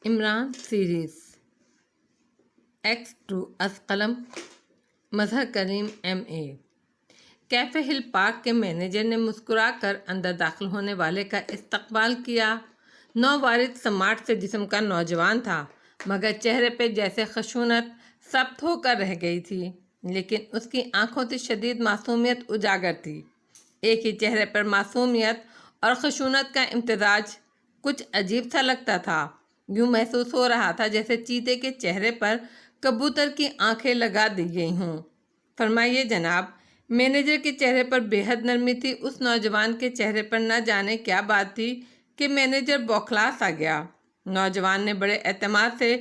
Imran series x two is قلم مظہر کریم MA۔ Cafe ہل park کے مینیجر نے مسکرا کر اندر داخل ہونے والے کا استقبال کیا۔ نووارد سماٹ سے جسم کا نوجوان تھا، مگر چہرے پہ جیسے خشونت ثبت ہو کر رہ گئی تھی، لیکن اس کی آنکھوں سے شدید معصومیت اجاگر تھی۔ ایک ہی چہرے پر معصومیت اور خشونت کا امتزاج کچھ عجیب سا لگتا تھا۔ یوں محسوس ہو رہا تھا جیسے چیتے کے چہرے پر کبوتر کی آنکھیں لگا دی گئی ہوں۔ فرمائیے جناب۔ مینیجر کے چہرے پر بے حد نرمی تھی۔ اس نوجوان کے چہرے پر نہ جانے کیا بات تھی کہ مینیجر بوکھلا سا گیا۔ نوجوان نے بڑے اعتماد سے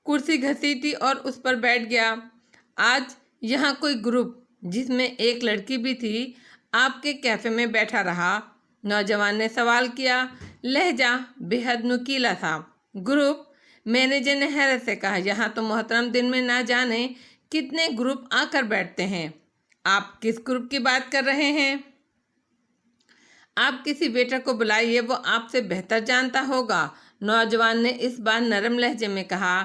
کرسی گھسیٹی اور اس پر بیٹھ گیا۔ آج یہاں کوئی گروپ جس میں ایک لڑکی بھی تھی آپ کے کیفے میں بیٹھا رہا؟ نوجوان نے سوال کیا، لہجہ بے حد نکیلا تھا۔ گروپ؟ مینیجر نے حیرت سے کہا، یہاں تو محترم دن میں نہ جانے کتنے گروپ آ کر بیٹھتے ہیں۔ آپ کس گروپ کی بات کر رہے ہیں؟ آپ کسی ویٹر کو بلائیے، وہ آپ سے بہتر جانتا ہوگا۔ نوجوان نے اس بار نرم لہجے میں کہا،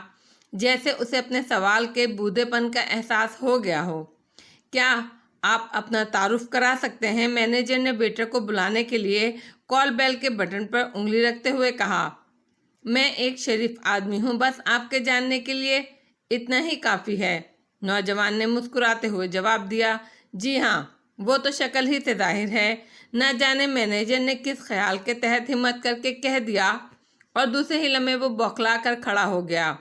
جیسے اسے اپنے سوال کے بودھے پن کا احساس ہو گیا ہو۔ کیا آپ اپنا تعارف کرا سکتے ہیں؟ مینیجر نے ویٹر کو بلانے کے لیے کال بیل کے بٹن پر انگلی رکھتے ہوئے کہا، میں ایک شریف آدمی ہوں، بس آپ کے جاننے کے لیے اتنا ہی کافی ہے۔ نوجوان نے مسکراتے ہوئے جواب دیا، جی ہاں، وہ تو شکل ہی سے ظاہر ہے۔ نہ جانے مینیجر نے کس خیال کے تحت ہمت کر کے کہہ دیا، اور دوسرے ہی لمحے وہ بوکھلا کر کھڑا ہو گیا۔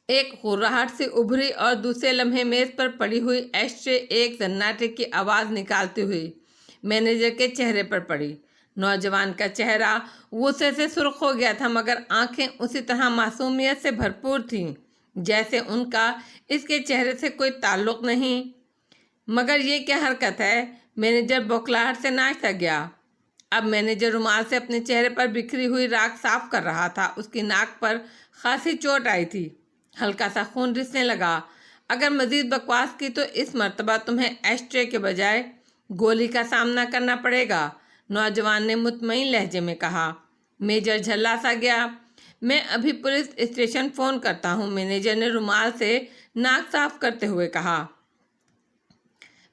ایک غراہٹ سے ابھری اور دوسرے لمحے میز پر پڑی ہوئی ایشٹرے ایک سناٹے کی آواز نکالتی ہوئی مینیجر کے چہرے پر پڑی۔ نوجوان کا چہرہ غصے سے سرخ ہو گیا تھا، مگر آنکھیں اسی طرح معصومیت سے بھرپور تھیں جیسے ان کا اس کے چہرے سے کوئی تعلق نہیں۔ مگر یہ کیا حرکت ہے؟ مینیجر بوکھلاہٹ سے ناچ سا گیا۔ اب مینیجر رومال سے اپنے چہرے پر بکھری ہوئی راکھ صاف کر رہا تھا۔ اس کی ناک پر خاصی چوٹ آئی تھی، ہلکا سا خون رسنے لگا۔ اگر مزید بکواس کی تو اس مرتبہ تمہیں ایشٹرے کے بجائے گولی کا سامنا کرنا پڑے گا، نوجوان نے مطمئن لہجے میں کہا۔ میجر جھلا سا گیا۔ میں ابھی پولیس اسٹیشن فون کرتا ہوں، مینیجر نے رومال سے ناک صاف کرتے ہوئے کہا۔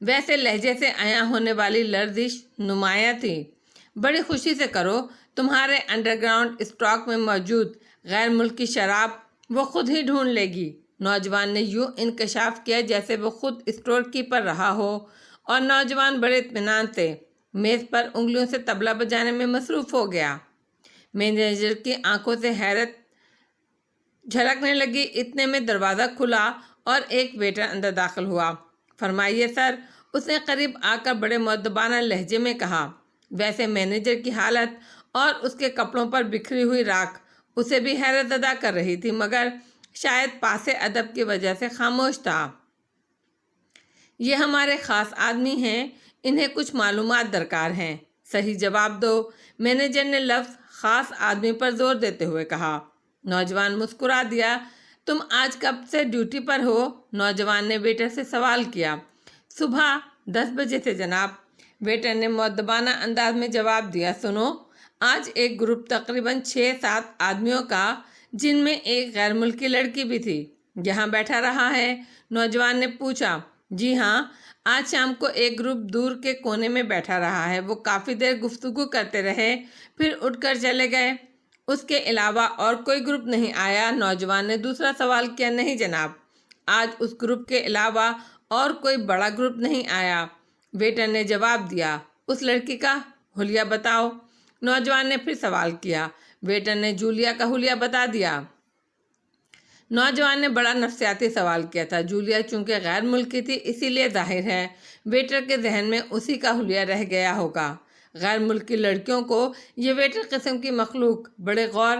ویسے لہجے سے عیاں ہونے والی لرزش نمایاں تھی۔ بڑی خوشی سے کرو، تمہارے انڈر گراؤنڈ اسٹاک میں موجود غیر ملکی شراب وہ خود ہی ڈھونڈ لے گی۔ نوجوان نے یوں انکشاف کیا جیسے وہ خود اسٹور کیپر رہا ہو، اور نوجوان بڑے اطمینان سے میز پر انگلیوں سے طبلہ بجانے میں مصروف ہو گیا۔ مینیجر کی آنکھوں سے حیرت جھلکنے لگی۔ اتنے میں دروازہ کھلا اور ایک ویٹر اندر داخل ہوا۔ فرمائیے سر، اس نے قریب آ کر بڑے مؤدبانہ لہجے میں کہا۔ ویسے مینیجر کی حالت اور اس کے کپڑوں پر بکھری ہوئی راکھ اسے بھی حیرت زدہ کر رہی تھی، مگر شاید پاس ادب کی وجہ سے خاموش تھا۔ یہ ہمارے خاص آدمی ہیں، انہیں کچھ معلومات درکار ہیں۔ صحیح جواب دو، مینیجر نے لفظ خاص آدمی پر زور دیتے ہوئے کہا۔ نوجوان مسکرا دیا۔ تم آج کب سے ڈیوٹی پر ہو؟ نوجوان نے ویٹر سے سوال کیا۔ صبح 10 بجے سے جناب، ویٹر نے مؤدبانہ انداز میں جواب دیا۔ سنو، آج ایک گروپ تقریباً 6-7 آدمیوں کا، جن میں ایک غیر ملکی لڑکی بھی تھی، یہاں بیٹھا رہا ہے۔ نوجوان نے پوچھا، جی ہاں، آج شام کو ایک گروپ دور کے کونے میں بیٹھا رہا ہے۔ وہ کافی دیر گفتگو کرتے رہے، پھر اٹھ کر چلے گئے۔ اس کے علاوہ اور کوئی گروپ نہیں آیا؟ نوجوان نے دوسرا سوال کیا۔ نہیں جناب، آج اس گروپ کے علاوہ اور کوئی بڑا گروپ نہیں آیا، ویٹر نے جواب دیا۔ اس لڑکی کا حلیہ بتاؤ، نوجوان نے پھر سوال کیا۔ ویٹر نے جولیا کا حلیہ بتا دیا۔ نوجوان نے بڑا نفسیاتی سوال کیا تھا۔ جولیا چونکہ غیر ملکی تھی، اسی لیے ظاہر ہے ویٹر کے ذہن میں اسی کا حلیہ رہ گیا ہوگا۔ غیر ملکی لڑکیوں کو یہ ویٹر قسم کی مخلوق بڑے غور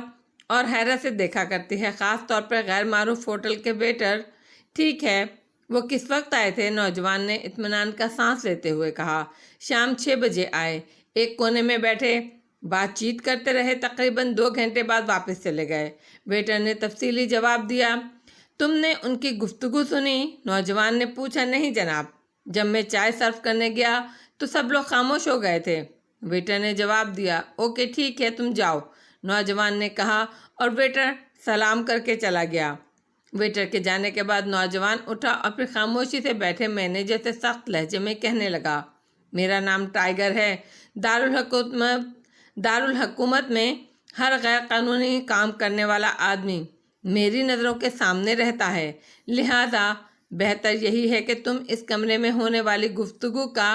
اور حیرت سے دیکھا کرتی ہے، خاص طور پر غیر معروف ہوٹل کے ویٹر۔ ٹھیک ہے، وہ کس وقت آئے تھے؟ نوجوان نے اطمینان کا سانس لیتے ہوئے کہا۔ شام 6 بجے آئے، ایک کونے میں بیٹھے، بات چیت کرتے رہے، تقریباً 2 گھنٹے بعد واپس چلے گئے، ویٹر نے تفصیلی جواب دیا۔ تم نے ان کی گفتگو سنی؟ نوجوان نے پوچھا۔ نہیں جناب، جب میں چائے سرو کرنے گیا تو سب لوگ خاموش ہو گئے تھے، ویٹر نے جواب دیا۔ اوکے ٹھیک ہے، تم جاؤ، نوجوان نے کہا اور ویٹر سلام کر کے چلا گیا۔ ویٹر کے جانے کے بعد نوجوان اٹھا اور پھر خاموشی سے بیٹھے مینیجر سے سخت لہجے میں کہنے لگا، میرا نام ٹائیگر ہے۔ دارالحکومت میں ہر غیر قانونی کام کرنے والا آدمی میری نظروں کے سامنے رہتا ہے، لہذا بہتر یہی ہے کہ تم اس کمرے میں ہونے والی گفتگو کا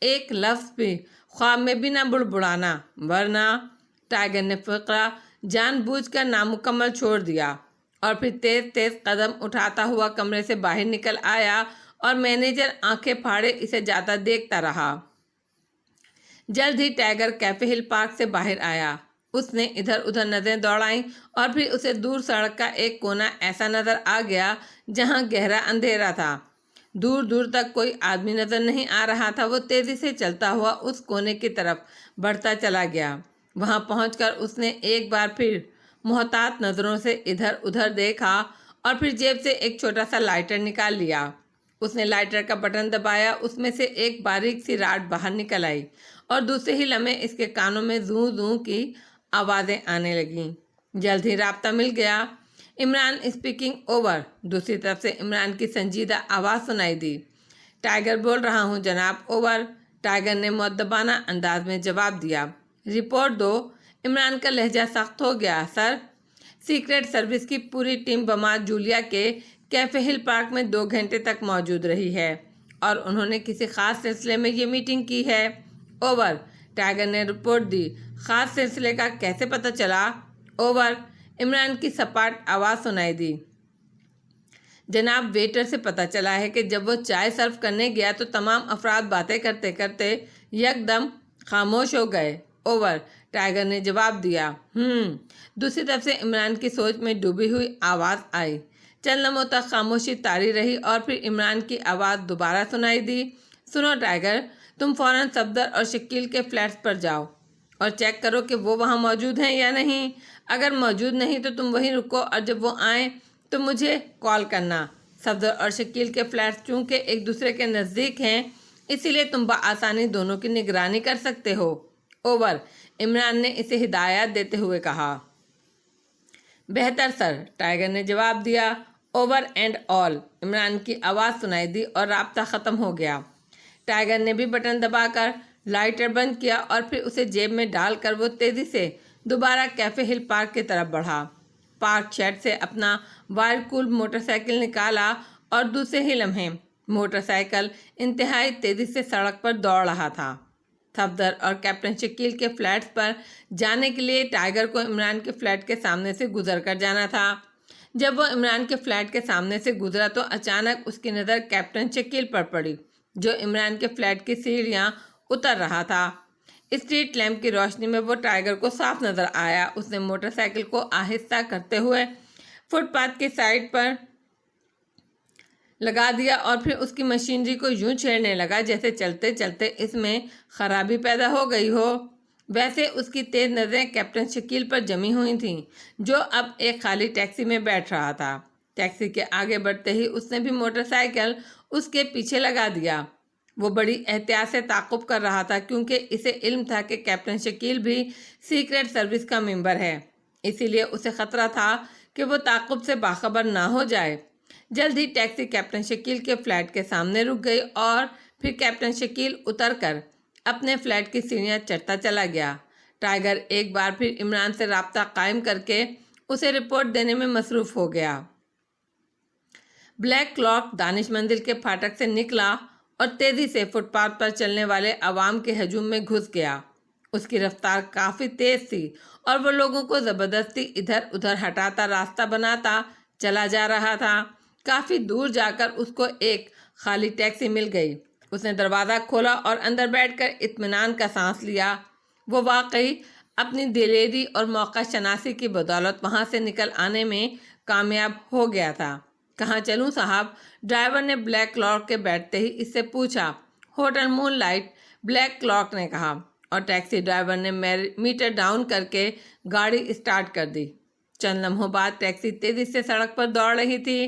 ایک لفظ بھی خواب میں بھی نہ بڑبڑانا، ورنہ۔ ٹائیگر نے فقرہ جان بوجھ کر نامکمل چھوڑ دیا اور پھر تیز تیز قدم اٹھاتا ہوا کمرے سے باہر نکل آیا اور مینیجر آنکھیں پھاڑے اسے جاتا دیکھتا رہا۔ جلد ہی ٹائیگر کیفے ہل پارک سے باہر آیا۔ اس نے ادھر ادھر نظریں دوڑائیں اور پھر اسے دور سڑک کا ایک کونا ایسا نظر آ گیا جہاں گہرا اندھیرا تھا، دور دور تک کوئی آدمی نظر نہیں آ رہا تھا۔ وہ تیزی سے چلتا ہوا اس کونے کی طرف بڑھتا چلا گیا۔ وہاں پہنچ کر اس نے ایک بار پھر محتاط نظروں سے ادھر ادھر دیکھا اور پھر جیب سے ایک چھوٹا سا لائٹر نکال لیا۔ اس نے لائٹر کا بٹن دبایا، اس میں سے ایک باریک سی راڈ باہر نکل آئی اور دوسرے ہی لمحے اس کے کانوں میں زوں زوں کی آوازیں آنے لگیں۔ جلد ہی رابطہ مل گیا۔ Imran speaking over. دوسری طرف سے عمران کی سنجیدہ آواز سنائی دی، ٹائیگر بول رہا ہوں جناب، اوور۔ ٹائیگر نے مؤدبانہ انداز میں جواب دیا، رپورٹ دو۔ عمران کا لہجہ سخت ہو گیا، سر، سیکرٹ سروس کی پوری ٹیم بمار جولیا کے کیفے ہل پارک میں 2 گھنٹے تک موجود رہی ہے اور انہوں نے کسی خاص سلسلے میں یہ میٹنگ کی ہے، اوور۔ ٹائیگر نے رپورٹ دی، خاص سلسلے کا کیسے پتہ چلا، اوور۔ عمران کی سپاٹ آواز سنائی دی، جناب، ویٹر سے پتہ چلا ہے کہ جب وہ چائے سرو کرنے گیا تو تمام افراد باتیں کرتے کرتے یکدم خاموش ہو گئے، اوور۔ ٹائیگر نے جواب دیا، دوسری طرف سے عمران کی سوچ میں ڈوبی ہوئی آواز آئی۔ چند لمحوں تک خاموشی طاری رہی اور پھر عمران کی آواز دوبارہ سنائی دی، سنو ٹائیگر، تم فوراً صفدر اور شکیل کے فلیٹس پر جاؤ اور چیک کرو کہ وہ وہاں موجود ہیں یا نہیں۔ اگر موجود نہیں تو تم وہیں رکو اور جب وہ آئیں تو مجھے کال کرنا۔ صفدر اور شکیل کے فلیٹس چونکہ ایک دوسرے کے نزدیک ہیں، اسی لیے تم بآسانی دونوں کی نگرانی کر سکتے ہو، اوور۔ عمران نے اسے ہدایات دیتے ہوئے کہا۔ بہتر سر، ٹائیگر نے جواب دیا، اوور اینڈ آل۔ عمران کی آواز سنائی دی اور رابطہ ختم ہو گیا۔ ٹائیگر نے بھی بٹن دبا کر لائٹر بند کیا اور پھر اسے جیب میں ڈال کر وہ تیزی سے دوبارہ کیفے ہل پارک کی طرف بڑھا۔ پارک شیڈ سے اپنا وائر کول موٹر سائیکل نکالا اور دوسرے ہی لمحے موٹر سائیکل انتہائی تیزی سے سڑک پر دوڑ رہا تھا۔ صفدر اور کیپٹن شکیل کے فلیٹس پر جانے کے لیے ٹائیگر کو عمران کے فلیٹ کے سامنے سے گزر کر جانا تھا۔ جب وہ عمران کے فلیٹ کے سامنے سے گزرا تو اچانک اس کی نظر کیپٹن شکیل پر پڑی، جو عمران کے فلیٹ کی سیڑھیاں اتر رہا تھا۔ اسٹریٹ لیمپ کی روشنی میں وہ ٹائیگر کو صاف نظر آیا۔ اس نے موٹر سائیکل کو آہستہ کرتے ہوئے فٹ پاتھ کی سائڈ پر لگا دیا اور پھر اس کی مشینری کو یوں چھیڑنے لگا جیسے چلتے چلتے اس میں خرابی پیدا ہو گئی ہو۔ ویسے اس کی تیز نظریں کیپٹن شکیل پر جمی ہوئی تھیں، جو اب ایک خالی ٹیکسی میں بیٹھ رہا تھا۔ ٹیکسی کے آگے بڑھتے ہی اس نے بھی موٹر سائیکل اس کے پیچھے لگا دیا۔ وہ بڑی احتیاط سے تعاقب کر رہا تھا کیونکہ اسے علم تھا کہ کیپٹن شکیل بھی سیکرٹ سروس کا ممبر ہے، اسی لیے اسے خطرہ تھا کہ وہ تعاقب سے باخبر نہ ہو جائے۔ جلد ہی ٹیکسی کیپٹن شکیل کے فلیٹ کے سامنے رک گئی اور پھر کیپٹن شکیل اتر کر اپنے فلیٹ کی سیڑھیاں چڑھتا چلا گیا۔ ٹائیگر ایک بار پھر عمران سے رابطہ قائم کر کے اسے رپورٹ دینے میں مصروف ہو گیا۔ بلیک کلاک دانش مندر کے پھاٹک سے نکلا اور تیزی سے فٹ پاتھ پر چلنے والے عوام کے ہجوم میں گھس گیا۔ اس کی رفتار کافی تیز تھی اور وہ لوگوں کو زبردستی ادھر ادھر ہٹاتا راستہ بناتا چلا جا رہا تھا۔ کافی دور جا کر اس کو ایک خالی ٹیکسی مل گئی۔ اس نے دروازہ کھولا اور اندر بیٹھ کر اطمینان کا سانس لیا۔ وہ واقعی اپنی دلیری اور موقع شناسی کی بدولت وہاں سے نکل آنے میں کامیاب ہو گیا تھا۔ کہاں چلوں صاحب؟ ڈرائیور نے بلیک کلاک کے بیٹھتے ہی اس سے پوچھا۔ ہوٹل مون لائٹ، بلیک کلاک نے کہا، اور ٹیکسی ڈرائیور نے میٹر ڈاؤن کر کے گاڑی اسٹارٹ کر دی۔ چند لمحوں بعد ٹیکسی تیزی سے سڑک پر دوڑ رہی تھی۔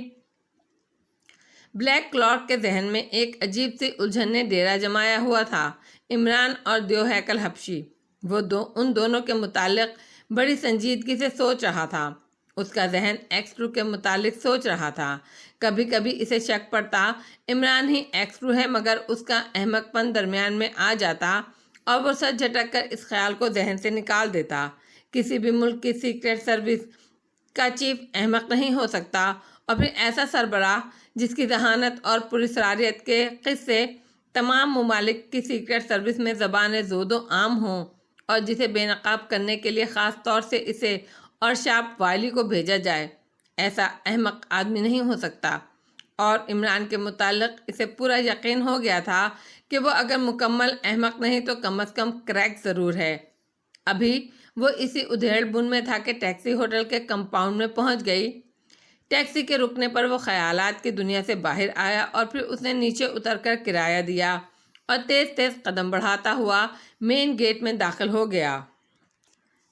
بلیک کلاک کے ذہن میں ایک عجیب سی الجھن نے ڈیرا جمایا ہوا تھا۔ عمران اور دیو ہیکل حبشی، وہ ان دونوں کے متعلق بڑی سنجیدگی سے سوچ رہا تھا۔ اس کا ذہن X2 کے متعلق سوچ رہا تھا۔ کبھی کبھی اسے شک پڑتا عمران ہی X2 ہے، مگر اس کا احمق پن درمیان میں آ جاتا اور وہ سر جھٹک کر اس خیال کو ذہن سے نکال دیتا۔ کسی بھی ملک کی سیکرٹ سروس کا چیف احمق نہیں ہو سکتا، اور پھر ایسا سربراہ جس کی ذہانت اور پراسراریت کے قصے تمام ممالک کی سیکرٹ سروس میں زبان زود و عام ہوں، اور جسے بے نقاب کرنے کے لیے خاص طور سے اسے اور شارپ وائلی کو بھیجا جائے، ایسا احمق آدمی نہیں ہو سکتا۔ اور عمران کے متعلق اسے پورا یقین ہو گیا تھا کہ وہ اگر مکمل احمق نہیں تو کم از کم کریک ضرور ہے۔ ابھی وہ اسی ادھیڑ بن میں تھا کہ ٹیکسی ہوٹل کے کمپاؤنڈ میں پہنچ گئی۔ ٹیکسی کے رکنے پر وہ خیالات کی دنیا سے باہر آیا اور پھر اس نے نیچے اتر کر کرایہ دیا اور تیز تیز قدم بڑھاتا ہوا مین گیٹ میں داخل ہو گیا۔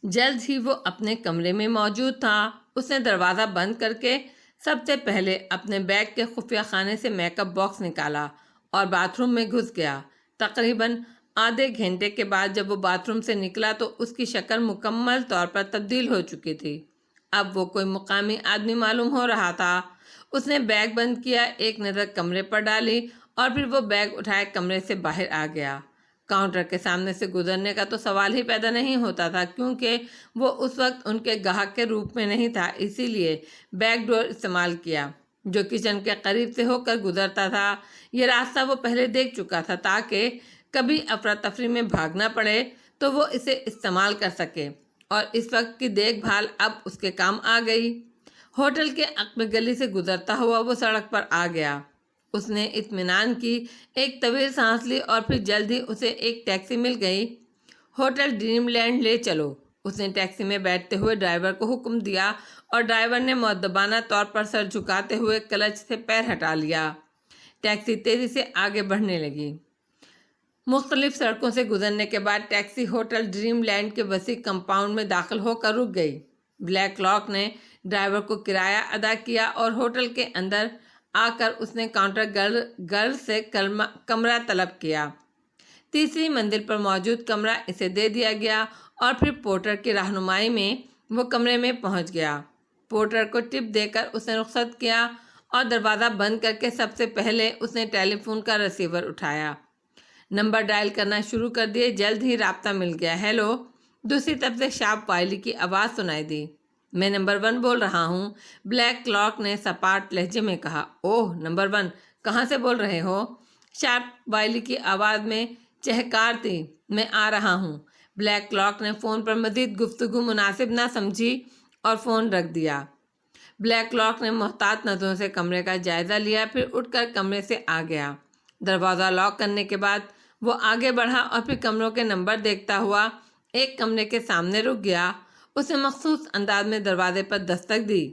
جلد ہی وہ اپنے کمرے میں موجود تھا۔ اس نے دروازہ بند کر کے سب سے پہلے اپنے بیگ کے خفیہ خانے سے میک اپ باکس نکالا اور باتھ روم میں گھس گیا۔ تقریباً آدھے گھنٹے کے بعد جب وہ باتھ روم سے نکلا تو اس کی شکل مکمل طور پر تبدیل ہو چکی تھی۔ اب وہ کوئی مقامی آدمی معلوم ہو رہا تھا۔ اس نے بیگ بند کیا، ایک نظر کمرے پر ڈالی اور پھر وہ بیگ اٹھائے کمرے سے باہر آ گیا۔ کاؤنٹر کے سامنے سے گزرنے کا تو سوال ہی پیدا نہیں ہوتا تھا، کیونکہ وہ اس وقت ان کے گاہک کے روپ میں نہیں تھا، اسی لیے بیک ڈور استعمال کیا جو کچن کے قریب سے ہو کر گزرتا تھا۔ یہ راستہ وہ پہلے دیکھ چکا تھا تاکہ کبھی افراتفری میں بھاگنا پڑے تو وہ اسے استعمال کر سکے، اور اس وقت کی دیکھ بھال اب اس کے کام آ گئی۔ ہوٹل کے عقب گلی سے گزرتا ہوا وہ سڑک پر آ گیا۔ اس نے اطمینان کی ایک طویل سانس لی اور پھر جلد ہی اسے ایک ٹیکسی مل گئی۔ ہوٹل ڈریم لینڈ لے چلو، اس نے ٹیکسی میں بیٹھتے ہوئے ڈرائیور کو حکم دیا اور ڈرائیور نے مؤدبانہ طور پر سر جھکاتے ہوئے کلچ سے پیر ہٹا لیا۔ ٹیکسی تیزی سے آگے بڑھنے لگی۔ مختلف سڑکوں سے گزرنے کے بعد ٹیکسی ہوٹل ڈریم لینڈ کے وسیع کمپاؤنڈ میں داخل ہو کر رک گئی۔ بلیک لاک نے ڈرائیور کو کرایہ ادا کیا اور ہوٹل کے اندر آ کر اس نے کاؤنٹر گرل سے کمرہ طلب کیا۔ تیسری منزل پر موجود کمرہ اسے دے دیا گیا اور پھر پورٹر کی رہنمائی میں وہ کمرے میں پہنچ گیا۔ پورٹر کو ٹپ دے کر اس نے رخصت کیا اور دروازہ بند کر کے سب سے پہلے اس نے ٹیلی فون کا ریسیور اٹھایا، نمبر ڈائل کرنا شروع کر دیے۔ جلد ہی رابطہ مل گیا۔ ہیلو، دوسری طرف سے شارپ وائلی کی آواز سنائی دی۔ میں نمبر 1 بول رہا ہوں، بلیک کلاک نے سپاٹ لہجے میں کہا۔ اوہ، نمبر 1، کہاں سے بول رہے ہو؟ شارپ وائلی کی آواز میں چہکار تھی۔ میں آ رہا ہوں۔ بلیک کلاک نے فون پر مزید گفتگو مناسب نہ سمجھی اور فون رکھ دیا۔ بلیک کلاک نے محتاط نظروں سے کمرے کا جائزہ لیا، پھر اٹھ کر کمرے سے آ گیا۔ دروازہ لاک کرنے کے بعد وہ آگے بڑھا اور پھر کمروں کے نمبر دیکھتا ہوا ایک کمرے کے سامنے رک گیا۔ اس نے مخصوص انداز میں دروازے پر دستک دی۔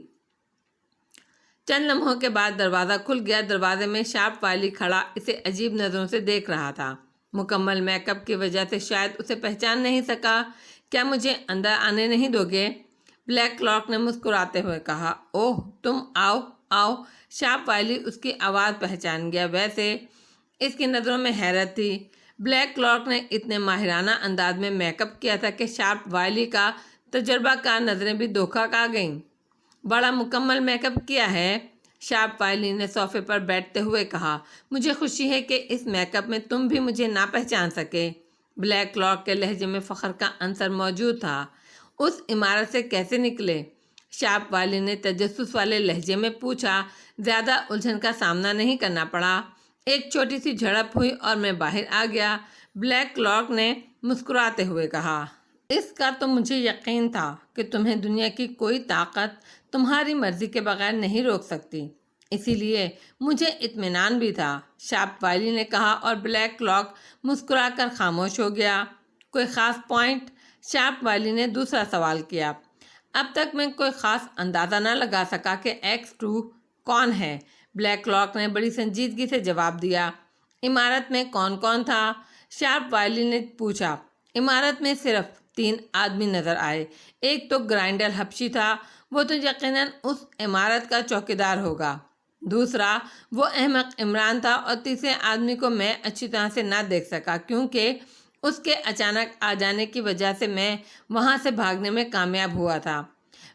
چند لمحوں کے بعد دروازہ کھل گیا۔ دروازے میں شارپ وائلی کھڑا اسے عجیب نظروں سے دیکھ رہا تھا۔ مکمل میک اپ کی وجہ سے شاید اسے پہچان نہیں سکا۔ کیا مجھے اندر آنے نہیں دو گے؟ بلیک کلاک نے مسکراتے ہوئے کہا۔ اوہ، تم آؤ آؤ۔ شارپ وائلی اس کی آواز پہچان گیا، ویسے اس کی نظروں میں حیرت تھی۔ بلیک کلاک نے اتنے ماہرانہ انداز میں میک اپ کیا تھا کہ شارپ وائلی کا تجربہ کار نظریں بھی دھوکہ کھا گئیں۔ بڑا مکمل میک اپ کیا ہے، شارپ وائلی نے صوفے پر بیٹھتے ہوئے کہا۔ مجھے خوشی ہے کہ اس میک اپ میں تم بھی مجھے نہ پہچان سکے۔ بلیک کلاک کے لہجے میں فخر کا عنصر موجود تھا۔ اس عمارت سے کیسے نکلے؟ شارپ وائلی نے تجسس والے لہجے میں پوچھا۔ زیادہ الجھن کا سامنا نہیں کرنا پڑا، ایک چھوٹی سی جھڑپ ہوئی اور میں باہر آ گیا، بلیک کلاک نے مسکراتے ہوئے کہا۔ اس کا تو مجھے یقین تھا کہ تمہیں دنیا کی کوئی طاقت تمہاری مرضی کے بغیر نہیں روک سکتی، اسی لیے مجھے اطمینان بھی تھا، شارپ وائلی نے کہا، اور بلیک کلاک مسکرا کر خاموش ہو گیا۔ کوئی خاص پوائنٹ؟ شارپ وائلی نے دوسرا سوال کیا۔ اب تک میں کوئی خاص اندازہ نہ لگا سکا کہ X2 کون ہے، بلیک کلاک نے بڑی سنجیدگی سے جواب دیا۔ عمارت میں کون کون تھا؟ شارپ وائلی نے پوچھا۔ عمارت میں صرف 3 آدمی نظر آئے۔ ایک تو گرائنڈر حبشی تھا، وہ تو یقیناً اس عمارت کا چوکیدار ہوگا۔ دوسرا وہ احمق عمران تھا، اور تیسرے آدمی کو میں اچھی طرح سے نہ دیکھ سکا کیونکہ اس کے اچانک آ جانے کی وجہ سے میں وہاں سے بھاگنے میں کامیاب ہوا تھا۔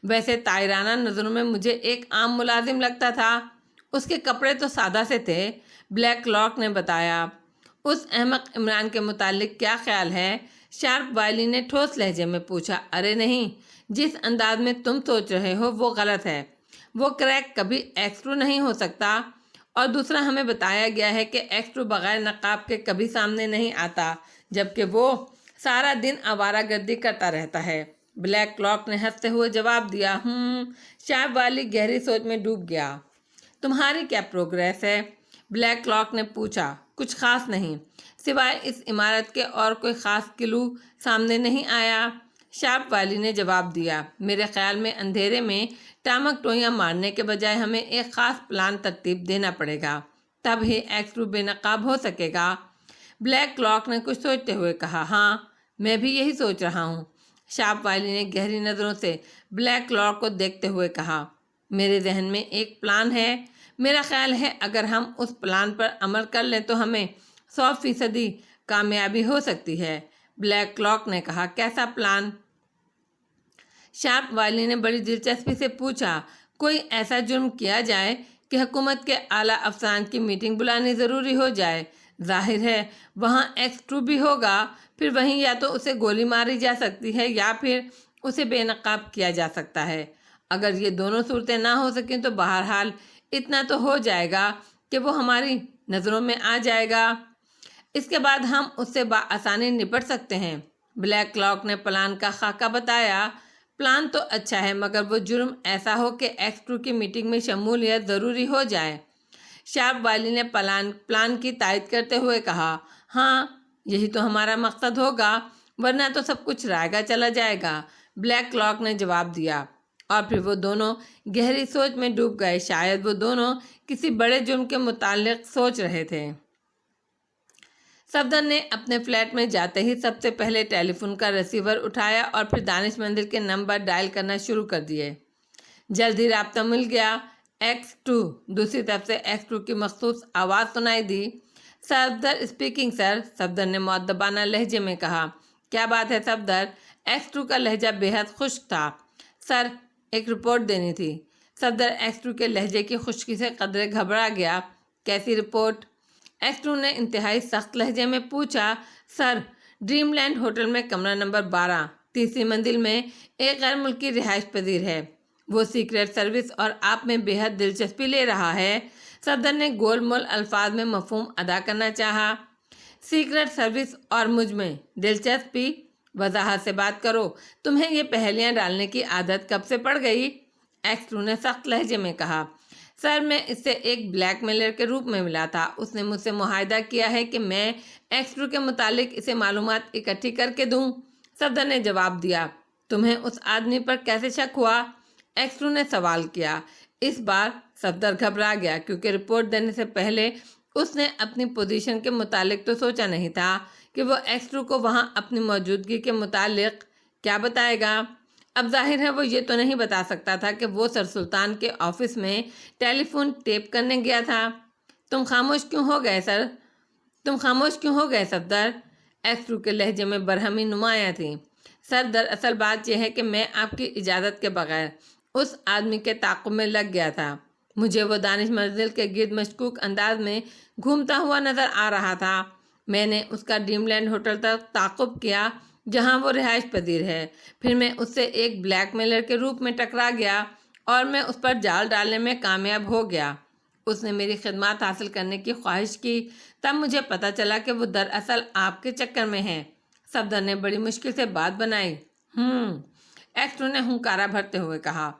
ویسے طاہرانہ نظروں میں مجھے ایک عام ملازم لگتا تھا۔ اس کے کپڑے تو سادہ سے تھے، بلیک لاک نے بتایا۔ اس احمق عمران کے متعلق کیا خیال ہے؟ شارپ وائلی نے ٹھوس لہجے میں پوچھا۔ ارے نہیں، جس انداز میں تم سوچ رہے ہو وہ غلط ہے۔ وہ کریک کبھی ایکسٹرو نہیں ہو سکتا، اور دوسرا ہمیں بتایا گیا ہے کہ ایکسٹرو بغیر نقاب کے کبھی سامنے نہیں آتا، جبکہ وہ سارا دن آوارہ گردی کرتا رہتا ہے۔ بلیک کلاک نے ہنستے ہوئے جواب دیا۔ شارپ والی گہری سوچ میں ڈوب گیا۔ تمہاری کیا پروگریس ہے؟ بلیک کلاک نے پوچھا۔ کچھ خاص نہیں، سوائے اس عمارت کے اور کوئی خاص کلو سامنے نہیں آیا، شارپ والی نے جواب دیا۔ میرے خیال میں اندھیرے میں ٹامک ٹوئیاں مارنے کے بجائے ہمیں ایک خاص پلان ترتیب دینا پڑے گا، تب ہی ایکسٹرو بے نقاب ہو سکے گا۔ بلیک کلاک نے کچھ سوچتے ہوئے کہا۔ ہاں، میں بھی یہی سوچ رہا ہوں، شارپ والی نے گہری نظروں سے بلیک کلاک کو دیکھتے ہوئے کہا۔ میرے ذہن میں ایک پلان ہے، میرا خیال ہے اگر ہم اس پلان پر عمل کر لیں تو ہمیں 100% کامیابی ہو سکتی ہے۔ بلیک کلاک نے کہا۔ کیسا پلان؟ شارپ والی نے بڑی دلچسپی سے پوچھا۔ کوئی ایسا جرم کیا جائے کہ حکومت کے اعلیٰ افسران کی میٹنگ بلانی ضروری ہو جائے۔ ظاہر ہے وہاں ایکس-2 بھی ہوگا، پھر وہیں یا تو اسے گولی ماری جا سکتی ہے یا پھر اسے بے نقاب کیا جا سکتا ہے۔ اگر یہ دونوں صورتیں نہ ہو سکیں تو بہرحال اتنا تو ہو جائے گا کہ وہ ہماری نظروں میں آ جائے گا۔ اس کے بعد ہم اس سے بآسانی نپٹ سکتے ہیں۔ بلیک کلاک نے پلان کا خاکہ بتایا۔ پلان تو اچھا ہے، مگر وہ جرم ایسا ہو کہ ایکس-2 کی میٹنگ میں شمولیت ضروری ہو جائے۔ شارپ والی نے پلان کی تائید کرتے ہوئے کہا۔ ہاں، یہی تو ہمارا مقصد ہوگا، ورنہ تو سب کچھ رائگاں چلا جائے گا، بلیک کلاک نے جواب دیا۔ اور پھر وہ دونوں گہری سوچ میں ڈوب گئے۔ شاید وہ دونوں کسی بڑے جرم کے متعلق سوچ رہے تھے۔ صفدر نے اپنے فلیٹ میں جاتے ہی سب سے پہلے ٹیلی فون کا ریسیور اٹھایا اور پھر دانش مندر کے نمبر ڈائل کرنا شروع کر دیے۔ جلد ہی رابطہ مل گیا۔ ایکس-2۔ دوسری طرف سے ایکس-2 کی مخصوص آواز سنائی دی۔ صفدر اسپیکنگ سر، صفدر نے مؤدبانہ لہجے میں کہا۔ کیا بات ہے صفدر؟ ایکس-2 کا لہجہ بے حد خشک تھا۔ سر، ایک رپورٹ دینی تھی۔ صفدر ایکس-2 کے لہجے کی خشکی سے قدرے گھبرا گیا۔ کیسی رپورٹ؟ ایکس-2 نے انتہائی سخت لہجے میں پوچھا۔ سر، ڈریم لینڈ ہوٹل میں کمرہ نمبر 12، تیسری منزل میں ایک غیر ملکی رہائش پذیر ہے۔ وہ سیکریٹ سروس اور آپ میں بے حد دلچسپی لے رہا ہے۔ صفدر نے گول مول الفاظ میں مفہوم ادا کرنا چاہا۔ سیکریٹ سروس اور مجھ میں دلچسپی؟ وضاحت سے بات کرو، تمہیں یہ پہیلیاں ڈالنے کی عادت کب سے پڑ گئی؟ ایکس-2 نے سخت لہجے میں کہا۔ سر، میں اس سے ایک بلیک میلر کے روپ میں ملا تھا۔ اس نے مجھ سے معاہدہ کیا ہے کہ میں ایکس-2 کے متعلق اسے معلومات اکٹھی کر کے دوں۔ صفدر نے جواب دیا۔ تمہیں اس آدمی پر کیسے شک ہوا؟ ایکس-2 نے سوال کیا۔ اس بار صفدر گھبرا گیا، کیونکہ رپورٹ دینے سے پہلے اس نے اپنی پوزیشن کے متعلق تو سوچا نہیں تھا کہ وہ ایکس-2 کو وہاں اپنی موجودگی کے متعلق کیا بتائے گا۔ اب ظاہر ہے وہ یہ تو نہیں بتا سکتا تھا کہ وہ سر سلطان کے آفس میں ٹیلی فون ٹیپ کرنے گیا تھا۔ تم خاموش کیوں ہو گئے سر؟ تم خاموش کیوں ہو گئے صفدر؟ ایکس-2 کے لہجے میں برہمی نمایاں تھی۔ سر، دراصل بات یہ ہے کہ میں آپ کی اجازت کے بغیر اس آدمی کے تعاقب میں لگ گیا تھا۔ مجھے وہ دانش منزل کے گرد مشکوک انداز میں گھومتا ہوا نظر آ رہا تھا۔ میں نے اس کا ڈریم لینڈ ہوٹل تک تعاقب کیا جہاں وہ رہائش پذیر ہے۔ پھر میں اس سے ایک بلیک میلر کے روپ میں ٹکرا گیا اور میں اس پر جال ڈالنے میں کامیاب ہو گیا۔ اس نے میری خدمات حاصل کرنے کی خواہش کی، تب مجھے پتہ چلا کہ وہ دراصل آپ کے چکر میں ہے۔ صفدر نے بڑی مشکل سے بات بنائی۔ ایکس-2 نے ہنکارا بھرتے ہوئے کہا،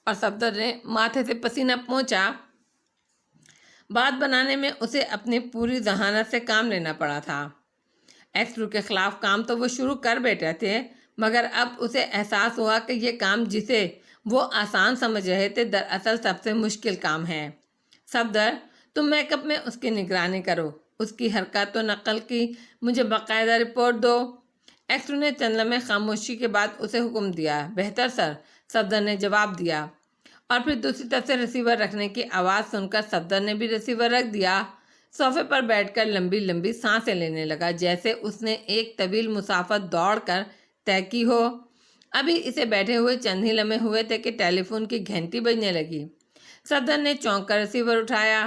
اور صفدر نے ماتھے سے پسینہ پونچھا۔ بات بنانے میں اسے اپنی پوری ذہانت سے کام لینا پڑا تھا۔ ایکس-2 کے خلاف کام تو وہ شروع کر بیٹھے تھے، مگر اب اسے احساس ہوا کہ یہ کام جسے وہ آسان سمجھ رہے تھے دراصل سب سے مشکل کام ہے۔ صفدر، تم میک اپ میں اس کی نگرانی کرو، اس کی حرکات و نقل کی مجھے باقاعدہ رپورٹ دو۔ ایکس-2 نے چند لمحے خاموشی کے بعد اسے حکم دیا۔ بہتر سر، صفدر نے جواب دیا، اور پھر دوسری طرف سے ریسیور رکھنے کی آواز سن کر صفدر نے بھی ریسیور رکھ دیا۔ صوفے پر بیٹھ کر لمبی لمبی سانسیں لینے لگا، جیسے اس نے ایک طویل مسافت دوڑ کر طے کی ہو۔ ابھی اسے بیٹھے ہوئے چند ہی لمحے ہوئے تھے کہ ٹیلی فون کی گھنٹی بجنے لگی۔ صفدر نے چونک کر ریسیور اٹھایا۔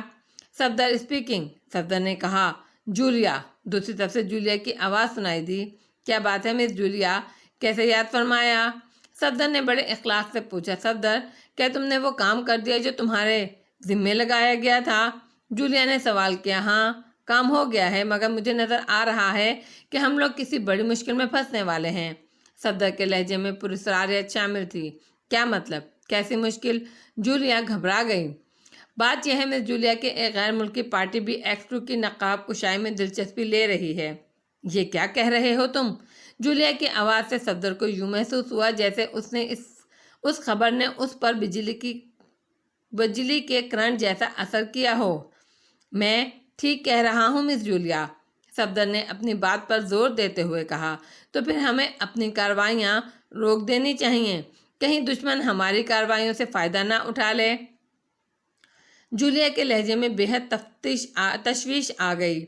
صفدر اسپیکنگ، صفدر نے کہا۔ جولیا، دوسری طرف سے جولیا کی آواز سنائی دی۔ کیا بات ہے مس جولیا، کیسے یاد فرمایا؟ صفدر نے بڑے اخلاق سے پوچھا۔ صفدر، کیا تم نے وہ کام کر دیا جو تمہارے ذمے لگایا گیا تھا؟ جولیا نے سوال کیا۔ ہاں، کام ہو گیا ہے، مگر مجھے نظر آ رہا ہے کہ ہم لوگ کسی بڑی مشکل میں پھنسنے والے ہیں۔ صفدر کے لہجے میں پراسراریت شامل تھی۔ کیا مطلب؟ کیسی مشکل؟ جولیا گھبرا گئی۔ بات یہ ہے مس جولیا کہ ایک غیر ملکی پارٹی بھی X2 کی نقاب کشائی میں دلچسپی لے رہی ہے۔ یہ کیا کہہ رہے ہو تم؟ جولیا کی آواز سے صفدر کو یوں محسوس ہوا جیسے اس خبر نے اس پر بجلی کے کرنٹ جیسا اثر کیا ہو۔ میں ٹھیک کہہ رہا ہوں مس جولیا، صفدر نے اپنی بات پر زور دیتے ہوئے کہا۔ تو پھر ہمیں اپنی کارروائیاں روک دینی چاہیے، کہیں دشمن ہماری کارروائیوں سے فائدہ نہ اٹھا لے۔ جولیا کے لہجے میں بے حد تشویش آ گئی۔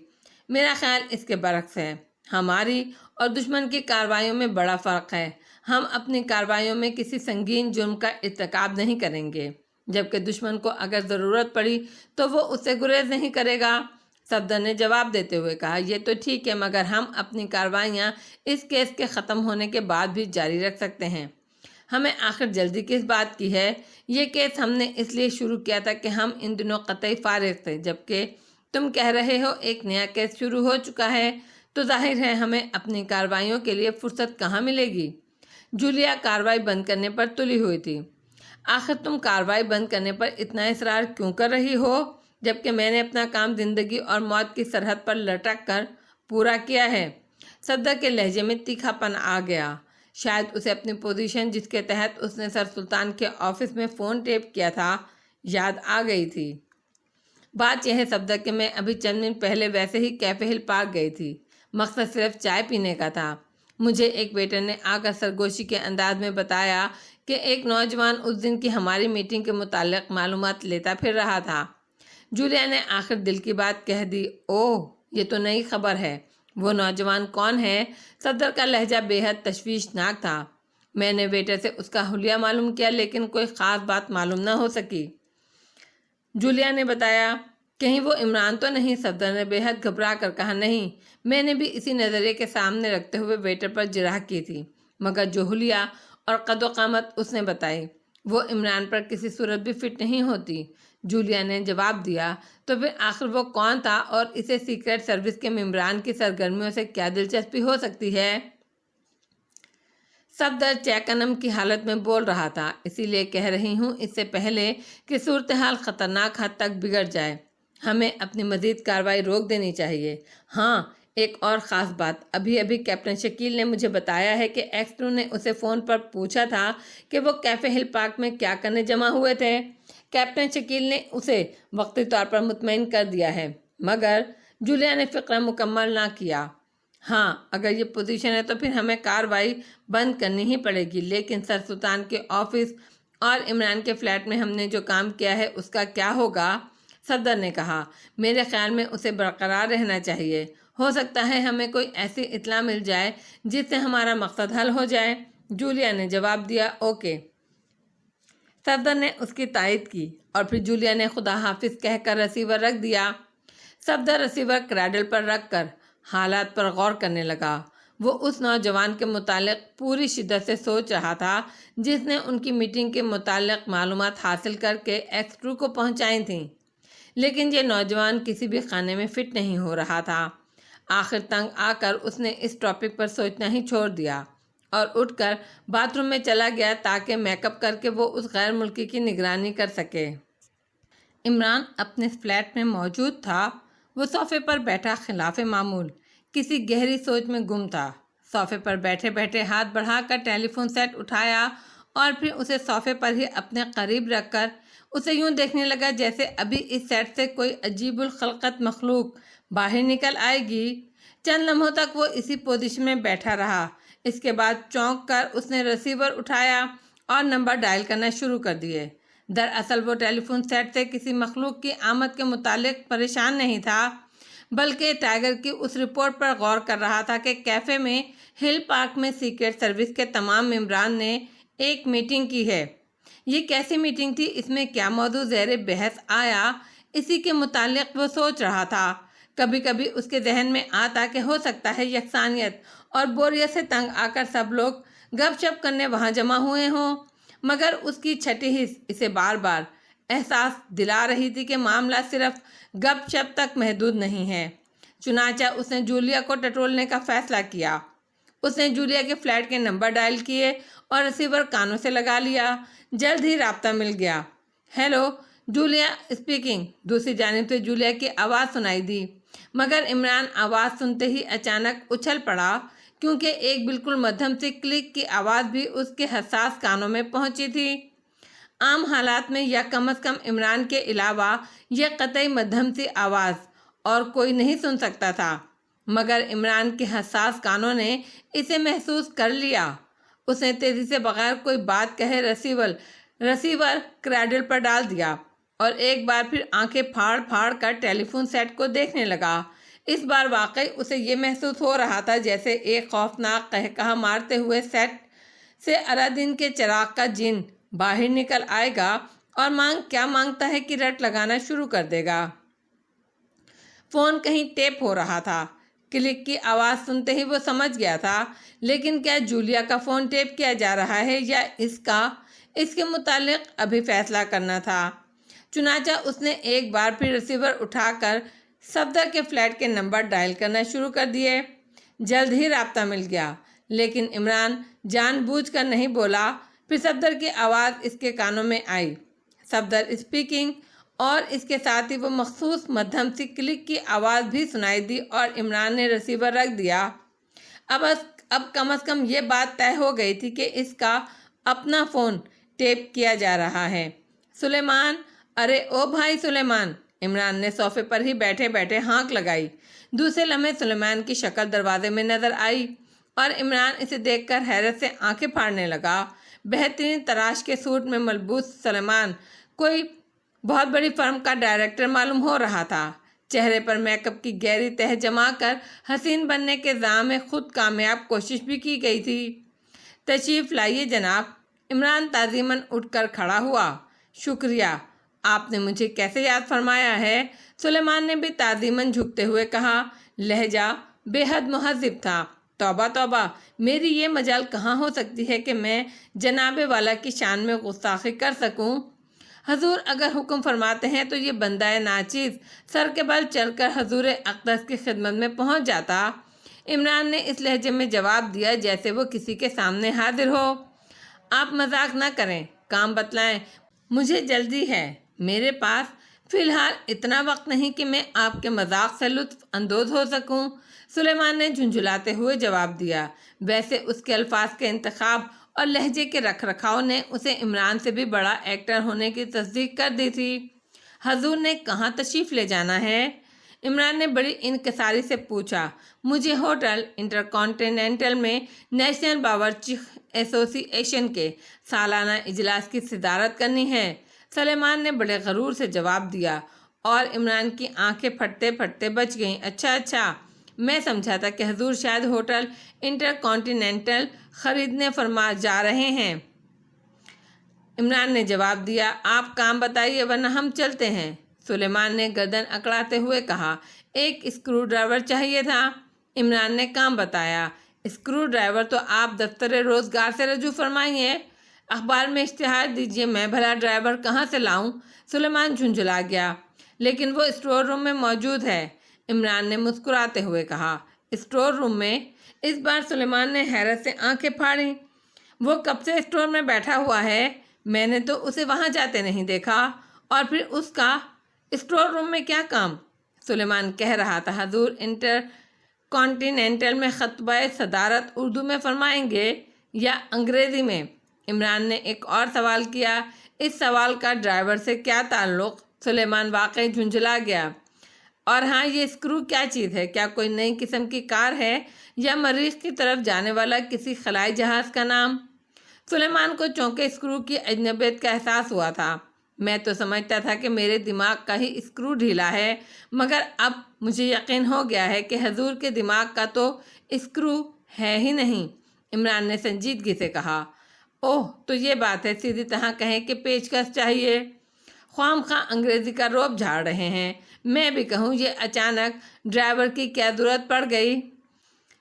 میرا خیال اس کے برعکس ہے۔ ہماری اور دشمن کی کارروائیوں میں بڑا فرق ہے۔ ہم اپنی کارروائیوں میں کسی سنگین جرم کا ارتکاب نہیں کریں گے، جبکہ دشمن کو اگر ضرورت پڑی تو وہ اس سے گریز نہیں کرے گا۔ صفدر نے جواب دیتے ہوئے کہا۔ یہ تو ٹھیک ہے، مگر ہم اپنی کارروائیاں اس کیس کے ختم ہونے کے بعد بھی جاری رکھ سکتے ہیں۔ ہمیں آخر جلدی کس بات کی ہے؟ یہ کیس ہم نے اس لیے شروع کیا تھا کہ ہم ان دنوں قطعی فارغ تھے، جبکہ تم کہہ رہے ہو ایک نیا کیس شروع ہو چکا ہے، تو ظاہر ہے ہمیں اپنی کارروائیوں کے لیے فرصت کہاں ملے گی؟ جولیا کارروائی بند کرنے پر تلی ہوئی تھی۔ آخر تم کارروائی بند کرنے پر اتنا اصرار کیوں کر رہی ہو، جبکہ میں نے اپنا کام زندگی اور موت کی سرحد پر لٹک کر پورا کیا ہے؟ صفدر کے لہجے میں تیکھا پن آ گیا۔ شاید اسے اپنی پوزیشن، جس کے تحت اس نے سر سلطان کے آفس میں فون ٹیپ کیا تھا، یاد آ گئی تھی۔ بات یہ ہے صفدر کہ میں ابھی چند منٹ پہلے ویسے ہی کیفے ہل پارک گئی تھی، مقصد صرف چائے پینے کا تھا۔ مجھے ایک ویٹر نے آ کر سرگوشی کے انداز میں بتایا کہ ایک نوجوان اس دن کی ہماری میٹنگ کے متعلق معلومات لیتا پھر رہا تھا۔ جولیا نے آخر دل کی بات کہہ دی۔ اوہ، یہ تو نئی خبر ہے۔ وہ نوجوان کون ہے؟ صفدر کا لہجہ بے حد تشویشناک تھا۔ میں نے ویٹر سے اس کا حلیہ معلوم کیا، لیکن کوئی خاص بات معلوم نہ ہو سکی۔ جولیا نے بتایا۔ کہیں وہ عمران تو نہیں؟ صفدر نے بے حد گھبرا کر کہا۔ نہیں، میں نے بھی اسی نظریے کے سامنے رکھتے ہوئے ویٹر پر جرح کی تھی، مگر جو حلیہ اور قد و قامت اس نے بتائی، وہ عمران پر کسی صورت بھی فٹ نہیں ہوتی۔ جولیا نے جواب دیا۔ تو پھر آخر وہ کون تھا، اور اسے سیکرٹ سروس کے ممبران کی سرگرمیوں سے کیا دلچسپی ہو سکتی ہے؟ صفدر چیکنم کی حالت میں بول رہا تھا۔ اسی لیے کہہ رہی ہوں، اس سے پہلے کہ صورتحال خطرناک حد تک بگڑ جائے، ہمیں اپنی مزید کارروائی روک دینی چاہیے۔ ہاں، ایک اور خاص بات، ابھی کیپٹن شکیل نے مجھے بتایا ہے کہ X2 نے اسے فون پر پوچھا تھا کہ وہ کیفے ہل پارک میں کیا کرنے جمع ہوئے تھے۔ کیپٹن شکیل نے اسے وقتی طور پر مطمئن کر دیا ہے، مگر جولیا نے فقرہ مکمل نہ کیا۔ ہاں، اگر یہ پوزیشن ہے تو پھر ہمیں کارروائی بند کرنی ہی پڑے گی، لیکن سر سلطان کے آفس اور عمران کے فلیٹ میں ہم نے جو کام کیا ہے اس کا کیا ہوگا؟ صفدر نے کہا۔ میرے خیال میں اسے برقرار رہنا چاہیے۔ ہو سکتا ہے ہمیں کوئی ایسی اطلاع مل جائے جس سے ہمارا مقصد حل ہو جائے۔ جولیا نے جواب دیا۔ اوکے۔ صفدر نے اس کی تائید کی، اور پھر جولیا نے خدا حافظ کہہ کر ریسیور رکھ دیا۔ صفدر ریسیور کریڈل پر رکھ کر حالات پر غور کرنے لگا۔ وہ اس نوجوان کے متعلق پوری شدت سے سوچ رہا تھا جس نے ان کی میٹنگ کے متعلق معلومات حاصل کر کے X2 کو پہنچائی تھیں، لیکن یہ نوجوان کسی بھی خانے میں فٹ نہیں ہو رہا تھا۔ آخر تنگ آ کر اس نے اس ٹاپک پر سوچنا ہی چھوڑ دیا اور اٹھ کر باتھ روم میں چلا گیا تاکہ میک اپ کر کے وہ اس غیر ملکی کی نگرانی کر سکے۔ عمران اپنے فلیٹ میں موجود تھا۔ وہ صوفے پر بیٹھا خلاف معمول کسی گہری سوچ میں گم تھا۔ صوفے پر بیٹھے بیٹھے ہاتھ بڑھا کر ٹیلی فون سیٹ اٹھایا اور پھر اسے صوفے پر ہی اپنے قریب رکھ کر اسے یوں دیکھنے لگا جیسے ابھی اس سیٹ سے کوئی عجیب الخلقت مخلوق باہر نکل آئے گی۔ چند لمحوں تک وہ اسی پوزیشن میں بیٹھا رہا۔ اس کے بعد چونک کر اس نے ریسیور اٹھایا اور نمبر ڈائل کرنا شروع کر دیے۔ دراصل وہ ٹیلی فون سیٹ سے کسی مخلوق کی آمد کے متعلق پریشان نہیں تھا، بلکہ ٹائیگر کی اس رپورٹ پر غور کر رہا تھا کہ کیفے میں ہل پارک میں سیکرٹ سروس کے تمام ممبران نے ایک میٹنگ کی ہے۔ یہ کیسی میٹنگ تھی؟ اس میں کیا موضوع زیر بحث آیا؟ اسی کے متعلق وہ سوچ رہا تھا۔ کبھی کبھی اس کے ذہن میں آتا کہ ہو سکتا ہے یکسانیت اور بوریت سے تنگ آ کر سب لوگ گپ شپ کرنے وہاں جمع ہوئے ہوں، مگر اس کی چھٹی حس اسے بار بار احساس دلا رہی تھی کہ معاملہ صرف گپ شپ تک محدود نہیں ہے۔ چنانچہ اس نے جولیا کو ٹٹولنے کا فیصلہ کیا۔ اس نے جولیا کے فلیٹ کے نمبر ڈائل کیے اور ریسیور کانوں سے لگا لیا۔ جلد ہی رابطہ مل گیا۔ Hello, Julia speaking. دوسری جانب سے جولیا کی آواز سنائی دی، مگر عمران آواز سنتے ہی اچانک اچھل پڑا، کیونکہ ایک بالکل مدھم سی کلک کی آواز بھی اس کے حساس کانوں میں پہنچی تھی۔ عام حالات میں یا کم از کم عمران کے علاوہ یہ قطعی مدھم سی آواز اور کوئی نہیں سن سکتا تھا، مگر عمران کے حساس کانوں نے اسے محسوس کر لیا۔ اس نے تیزی سے بغیر کوئی بات کہے ریسیور کریڈل پر ڈال دیا اور ایک بار پھر آنکھیں پھاڑ پھاڑ کر ٹیلی فون سیٹ کو دیکھنے لگا۔ اس بار واقعی اسے یہ محسوس ہو رہا تھا جیسے ایک خوفناک قہقہہ مارتے ہوئے سیٹ سے الادین کے چراغ کا جن باہر نکل آئے گا اور کیا مانگتا ہے کہ رٹ لگانا شروع کر دے گا۔ فون کہیں ٹیپ ہو رہا تھا۔ کلک کی آواز سنتے ہی وہ سمجھ گیا تھا، لیکن کیا جولیا کا فون ٹیپ کیا جا رہا ہے یا اس کے متعلق ابھی فیصلہ کرنا تھا۔ چنانچہ اس نے ایک بار پھر ریسیور اٹھا کر صفدر کے فلیٹ کے نمبر ڈائل کرنا شروع کر دیے۔ جلد ہی رابطہ مل گیا، لیکن عمران جان بوجھ کر نہیں بولا۔ پھر صفدر کی آواز اس کے کانوں میں آئی، صفدر اسپیکنگ، اور اس کے ساتھ ہی وہ مخصوص مدھم سی کلک کی آواز بھی سنائی دی اور عمران نے ریسیور رکھ دیا۔ اب کم از کم یہ بات طے ہو گئی تھی کہ اس کا اپنا فون ٹیپ کیا جا رہا ہے۔ سلیمان، ارے او بھائی سلیمان! عمران نے صوفے پر ہی بیٹھے بیٹھے ہانک لگائی۔ دوسرے لمحے سلیمان کی شکل دروازے میں نظر آئی اور عمران اسے دیکھ کر حیرت سے آنکھیں پھاڑنے لگا۔ بہترین تراش کے سوٹ میں ملبوس سلیمان کوئی بہت بڑی فرم کا ڈائریکٹر معلوم ہو رہا تھا۔ چہرے پر میک اپ کی گہری تہہ جما کر حسین بننے کے زعم میں خود کامیاب کوشش بھی کی گئی تھی۔ تشریف لائیے جناب۔ عمران تعظیماً اٹھ کر کھڑا ہوا۔ شکریہ، آپ نے مجھے کیسے یاد فرمایا ہے؟ سلیمان نے بھی تعظیماً جھکتے ہوئے کہا۔ لہجہ بے حد مہذب تھا۔ توبہ توبہ، میری یہ مجال کہاں ہو سکتی ہے کہ میں جناب والا کی شان میں گستاخی کر سکوں؟ حضور اگر حکم فرماتے ہیں تو یہ بندہ ناچیز سر کے بل چل کر حضور اقدس کی خدمت میں پہنچ جاتا۔ عمران نے اس لہجے میں جواب دیا جیسے وہ کسی کے سامنے حاضر ہو۔ آپ مذاق نہ کریں، کام بتلائیں، مجھے جلدی ہے۔ میرے پاس فی الحال اتنا وقت نہیں کہ میں آپ کے مذاق سے لطف اندوز ہو سکوں، سلیمان نے جھنجھلاتے ہوئے جواب دیا۔ ویسے اس کے الفاظ کے انتخاب اور لہجے کے رکھ رکھاؤ نے اسے عمران سے بھی بڑا ایکٹر ہونے کی تصدیق کر دی تھی۔ حضور نے کہاں تشریف لے جانا ہے؟ عمران نے بڑی انکساری سے پوچھا۔ مجھے ہوٹل انٹر کانٹیننٹل میں نیشنل باورچی ایسوسی ایشن کے سالانہ اجلاس کی صدارت کرنی ہے، سلیمان نے بڑے غرور سے جواب دیا، اور عمران کی آنکھیں پھٹتے پھٹتے بچ گئیں۔ اچھا، میں سمجھا تھا کہ حضور شاید ہوٹل انٹر کانٹیننٹل خریدنے فرما جا رہے ہیں۔ عمران نے جواب دیا۔ آپ کام بتائیے ورنہ ہم چلتے ہیں، سلیمان نے گردن اکڑاتے ہوئے کہا۔ ایک اسکرو ڈرائیور چاہیے تھا۔ عمران نے کام بتایا۔ اسکرو ڈرائیور تو آپ دفتر روزگار سے رجوع فرمائیے، اخبار میں اشتہار دیجیے، میں بھلا ڈرائیور کہاں سے لاؤں؟ سلیمان جھنجھلا گیا۔ لیکن وہ اسٹور روم میں موجود ہے، عمران نے مسکراتے ہوئے کہا۔ اسٹور روم میں؟ اس بار سلیمان نے حیرت سے آنکھیں پھاڑیں۔ وہ کب سے اسٹور میں بیٹھا ہوا ہے؟ میں نے تو اسے وہاں جاتے نہیں دیکھا۔ اور پھر اس کا اسٹور روم میں کیا کام؟ سلیمان کہہ رہا تھا حضور انٹر کانٹیننٹل میں خطبہ صدارت اردو میں فرمائیں گے یا انگریزی میں؟ عمران نے ایک اور سوال کیا۔ اس سوال کا ڈرائیور سے کیا تعلق؟ سلیمان واقعی جھنجھلا گیا۔ اور ہاں، یہ اسکرو کیا چیز ہے؟ کیا کوئی نئی قسم کی کار ہے یا مریخ کی طرف جانے والا کسی خلائی جہاز کا نام؟ سلیمان کو چونکہ اسکرو کی اجنبیت کا احساس ہوا تھا۔ میں تو سمجھتا تھا کہ میرے دماغ کا ہی اسکرو ڈھیلا ہے، مگر اب مجھے یقین ہو گیا ہے کہ حضور کے دماغ کا تو اسکرو ہے ہی نہیں۔ عمران نے سنجیدگی سے کہا۔ اوہ، تو یہ بات ہے، سیدھی طرح کہیں کہ پیچکس چاہیے۔ خواہ مخواہ انگریزی کا روب جھاڑ رہے ہیں۔ میں بھی کہوں یہ اچانک ڈرائیور کی کیا ضرورت پڑ گئی؟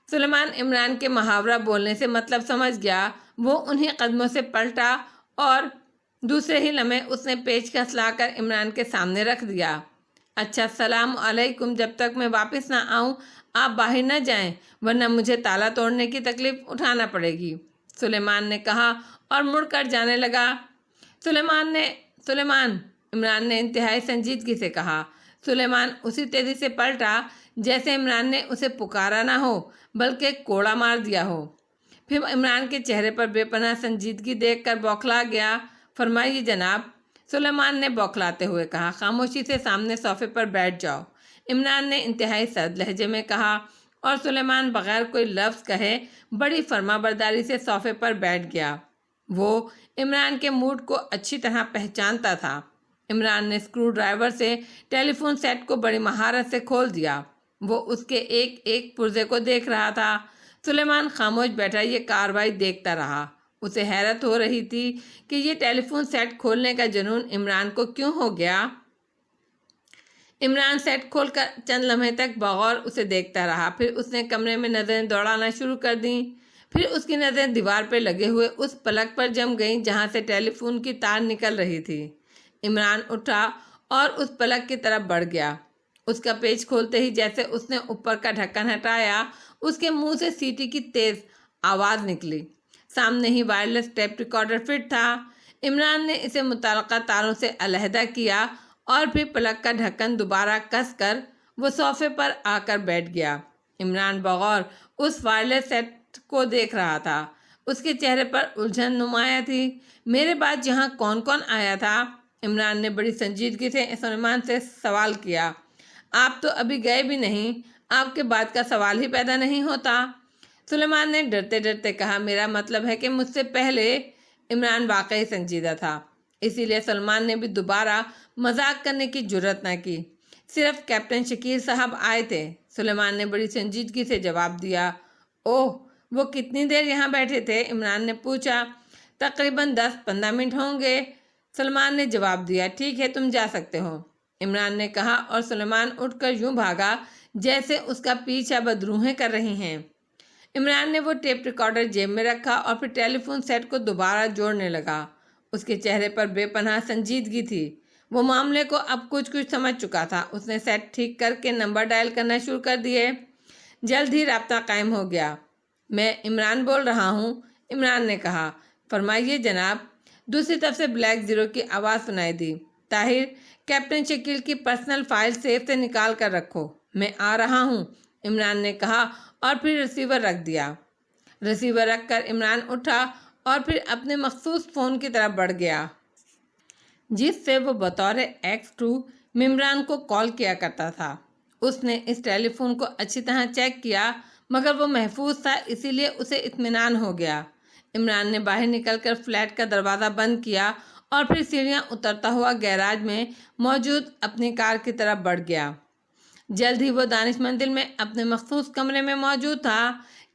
سلیمان عمران کے محاورہ بولنے سے مطلب سمجھ گیا۔ وہ انہی قدموں سے پلٹا اور دوسرے ہی لمحے اس نے پیچکس لا کر عمران کے سامنے رکھ دیا۔ اچھا، السلام علیکم، جب تک میں واپس نہ آؤں آپ باہر نہ جائیں، ورنہ مجھے تالا توڑنے کی تکلیف اٹھانا پڑے گی، سلیمان نے کہا اور مڑ کر جانے لگا۔ سلیمان، عمران نے انتہائی سنجیدگی سے کہا۔ سلیمان اسی تیزی سے پلٹا جیسے عمران نے اسے پکارا نہ ہو بلکہ کوڑا مار دیا ہو۔ پھر عمران کے چہرے پر بے پناہ سنجیدگی دیکھ کر بوکھلا گیا۔ فرمائیے جناب، سلیمان نے بوکھلاتے ہوئے کہا۔ خاموشی سے سامنے صوفے پر بیٹھ جاؤ، عمران نے انتہائی سرد لہجے میں کہا، اور سلیمان بغیر کوئی لفظ کہے بڑی فرما برداری سے صوفے پر بیٹھ گیا۔ وہ عمران کے موڈ کو اچھی طرح پہچانتا تھا۔ عمران نے اسکرو ڈرائیور سے ٹیلی فون سیٹ کو بڑی مہارت سے کھول دیا۔ وہ اس کے ایک ایک پرزے کو دیکھ رہا تھا۔ سلیمان خاموش بیٹھا یہ کارروائی دیکھتا رہا۔ اسے حیرت ہو رہی تھی کہ یہ ٹیلی فون سیٹ کھولنے کا جنون عمران کو کیوں ہو گیا۔ عمران سیٹ کھول کر چند لمحے تک بغور اسے دیکھتا رہا۔ پھر اس نے کمرے میں نظریں دوڑانا شروع کر دیں۔ پھر اس کی نظریں دیوار پہ لگے ہوئے اس پلک پر جم گئیں جہاں سے ٹیلی فون کی تار نکل رہی تھی۔ عمران اٹھا اور اس پلک کی طرف بڑھ گیا۔ اس کا پیچ کھولتے ہی جیسے اس نے اوپر کا ڈھکن ہٹایا، اس کے منہ سے سیٹی کی تیز آواز نکلی۔ سامنے ہی وائرلیس ٹیپ ریکارڈر فٹ تھا۔ عمران نے اسے متعلقہ تاروں سے علیحدہ کیا اور پھر پلک کا ڈھکن دوبارہ کس کر وہ صوفے پر آ کر بیٹھ گیا۔ عمران بغور اس وائرلیس سیٹ کو دیکھ رہا تھا۔ اس کے چہرے پر الجھن نمایاں تھی۔ میرے بعد یہاں کون کون آیا تھا؟ عمران نے بڑی سنجیدگی سے سلیمان سے سوال کیا۔ آپ تو ابھی گئے بھی نہیں، آپ کے بعد کا سوال ہی پیدا نہیں ہوتا، سلیمان نے ڈرتے ڈرتے کہا۔ میرا مطلب ہے کہ مجھ سے پہلے۔ عمران واقعی سنجیدہ تھا، اسی لیے سلیمان نے بھی دوبارہ مذاق کرنے کی جرات نہ کی۔ صرف کیپٹن شکیل صاحب آئے تھے، سلیمان نے بڑی سنجیدگی سے جواب دیا۔ اوہ، وہ کتنی دیر یہاں بیٹھے تھے؟ عمران نے پوچھا۔ تقریباً 10-15 منٹ ہوں گے، سلیمان نے جواب دیا۔ ٹھیک ہے، تم جا سکتے ہو، عمران نے کہا اور سلیمان اٹھ کر یوں بھاگا جیسے اس کا پیچھا بدروحیں کر رہی ہیں۔ عمران نے وہ ٹیپ ریکارڈر جیب میں رکھا اور پھر ٹیلی فون سیٹ کو دوبارہ جوڑنے لگا۔ اس کے چہرے پر بے پناہ سنجیدگی تھی۔ وہ معاملے کو اب کچھ سمجھ چکا تھا۔ اس نے سیٹ ٹھیک کر کے نمبر ڈائل کرنا شروع کر دیے۔ جلد ہی رابطہ قائم ہو گیا۔ میں عمران بول رہا ہوں، عمران نے کہا۔ فرمائیے جناب۔ دوسری طرف سے بلیک زیرو کی آواز سنائی دی۔ طاہر، کیپٹن شکیل کی پرسنل فائل سیف سے نکال کر رکھو، میں آ رہا ہوں، عمران نے کہا اور پھر ریسیور رکھ دیا۔ ریسیور رکھ کر عمران اٹھا اور پھر اپنے مخصوص فون کی طرف بڑھ گیا جس سے وہ بطور X2 عمران کو کال کیا کرتا تھا۔ اس نے اس ٹیلی فون کو اچھی طرح چیک کیا مگر وہ محفوظ تھا، اسی لیے اسے اطمینان ہو گیا۔ عمران نے باہر نکل کر فلیٹ کا دروازہ بند کیا اور پھر سیڑھیاں اترتا ہوا گیراج میں موجود اپنی کار کی طرف بڑھ گیا۔ جلد ہی وہ دانش منزل میں اپنے مخصوص کمرے میں موجود تھا۔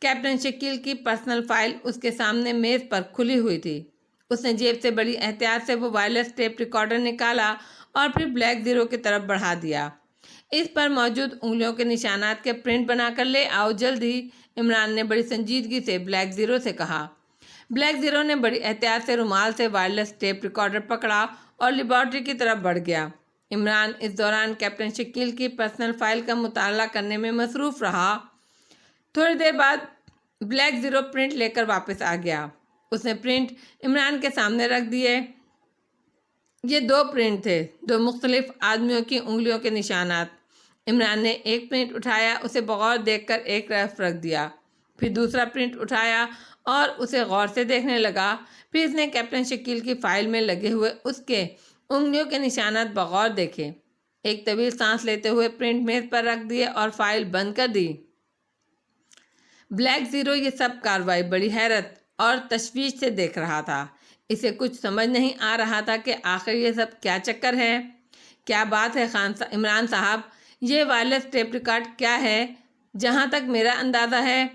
کیپٹن شکیل کی پرسنل فائل اس کے سامنے میز پر کھلی ہوئی تھی۔ اس نے جیب سے بڑی احتیاط سے وہ وائرلیس ٹیپ ریکارڈر نکالا اور پھر بلیک زیرو کی طرف بڑھا دیا۔ اس پر موجود انگلیوں کے نشانات کے پرنٹ بنا کر لے آؤ جلدی، عمران نے بڑی سنجیدگی سے بلیک زیرو سے کہا۔ بلیک زیرو نے بڑی احتیاط سے رومال سے وائرلیس ٹیپ ریکارڈر پکڑا اور لیبارٹری کی طرف بڑھ گیا۔ عمران اس دوران کیپٹن شکیل کی پرسنل فائل کا مطالعہ کرنے میں مصروف رہا۔ تھوڑی دیر بعد بلیک زیرو پرنٹ لے کر واپس آ گیا۔ اس نے پرنٹ عمران کے سامنے رکھ دیے۔ یہ 2 پرنٹ تھے، 2 مختلف آدمیوں کی انگلیوں کے نشانات۔ عمران نے ایک پرنٹ اٹھایا، اسے بغور دیکھ کر ایک طرف رکھ دیا، پھر دوسرا پرنٹ اٹھایا اور اسے غور سے دیکھنے لگا۔ پھر اس نے کیپٹن شکیل کی فائل میں لگے ہوئے اس کے انگلیوں کے نشانات بغور دیکھے۔ ایک طویل سانس لیتے ہوئے پرنٹ میز پر رکھ دیے اور فائل بند کر دی۔ بلیک زیرو یہ سب کارروائی بڑی حیرت اور تشویش سے دیکھ رہا تھا۔ اسے کچھ سمجھ نہیں آ رہا تھا کہ آخر یہ سب کیا چکر ہے۔ کیا بات ہے عمران صاحب، یہ وائرلیس ٹیپ ریکارڈ کیا ہے؟ جہاں تک میرا اندازہ ہے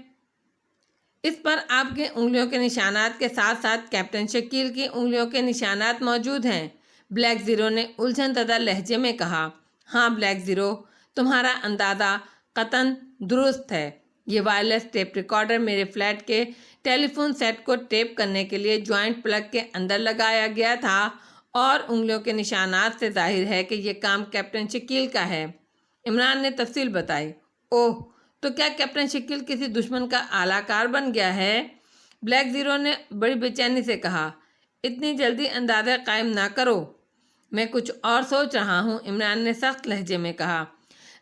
اس پر آپ کی انگلیوں کے نشانات کے ساتھ ساتھ کیپٹن شکیل کی انگلیوں کے نشانات موجود ہیں۔ بلیک زیرو نے الجھن زدہ لہجے میں کہا۔ ہاں بلیک زیرو، تمہارا اندازہ قطعاً درست ہے۔ یہ وائرلیس ٹیپ ریکارڈر میرے فلیٹ کے ٹیلی فون سیٹ کو ٹیپ کرنے کے لیے جوائنٹ پلگ کے اندر لگایا گیا تھا، اور انگلیوں کے نشانات سے ظاہر ہے کہ یہ کام کیپٹن شکیل کا ہے۔ عمران نے تفصیل بتائی۔ اوہ، تو کیا کیپٹن شکیل کسی دشمن کا اعلیٰ کار بن گیا ہے؟ بلیک زیرو نے بڑی بے چینی سے کہا۔ اتنی جلدی اندازہ قائم نہ کرو، میں کچھ اور سوچ رہا ہوں، عمران نے سخت لہجے میں کہا۔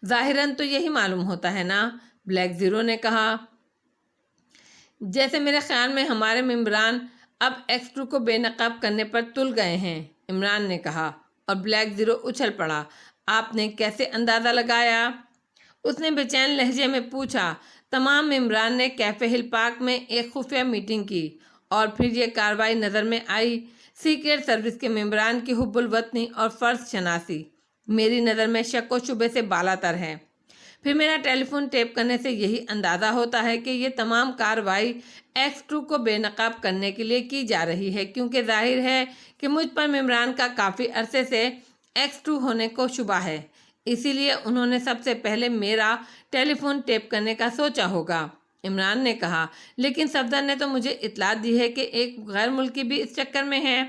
ظاہراً تو یہی معلوم ہوتا ہے نا، بلیک زیرو نے کہا۔ جیسے میرے خیال میں ہمارے ممبران اب ایکس-2 کو بے نقاب کرنے پر تل گئے ہیں، عمران نے کہا، اور بلیک زیرو اچھل پڑا۔ آپ نے کیسے اندازہ لگایا؟ اس نے بے چین لہجے میں پوچھا۔ تمام ممبران نے کیفے ہل پارک میں ایک خفیہ میٹنگ کی، اور پھر یہ کارروائی نظر میں آئی۔ سیکریٹ سروس کے ممبران کی حب الوطنی اور فرض شناسی میری نظر میں شک و شبے سے بالاتر ہے۔ پھر میرا ٹیلی فون ٹیپ کرنے سے یہی اندازہ ہوتا ہے کہ یہ تمام کارروائی ایکس-2 کو بے نقاب کرنے کے لیے کی جا رہی ہے، کیونکہ ظاہر ہے کہ مجھ پر ممبران کا کافی عرصے سے ایکس-2 ہونے کو شبہ ہے، اسی لیے انہوں نے سب سے پہلے میرا ٹیلی فون ٹیپ کرنے کا سوچا ہوگا، عمران نے کہا۔ لیکن صفدر نے تو مجھے اطلاع دی ہے کہ ایک غیر ملکی بھی اس چکر میں ہے،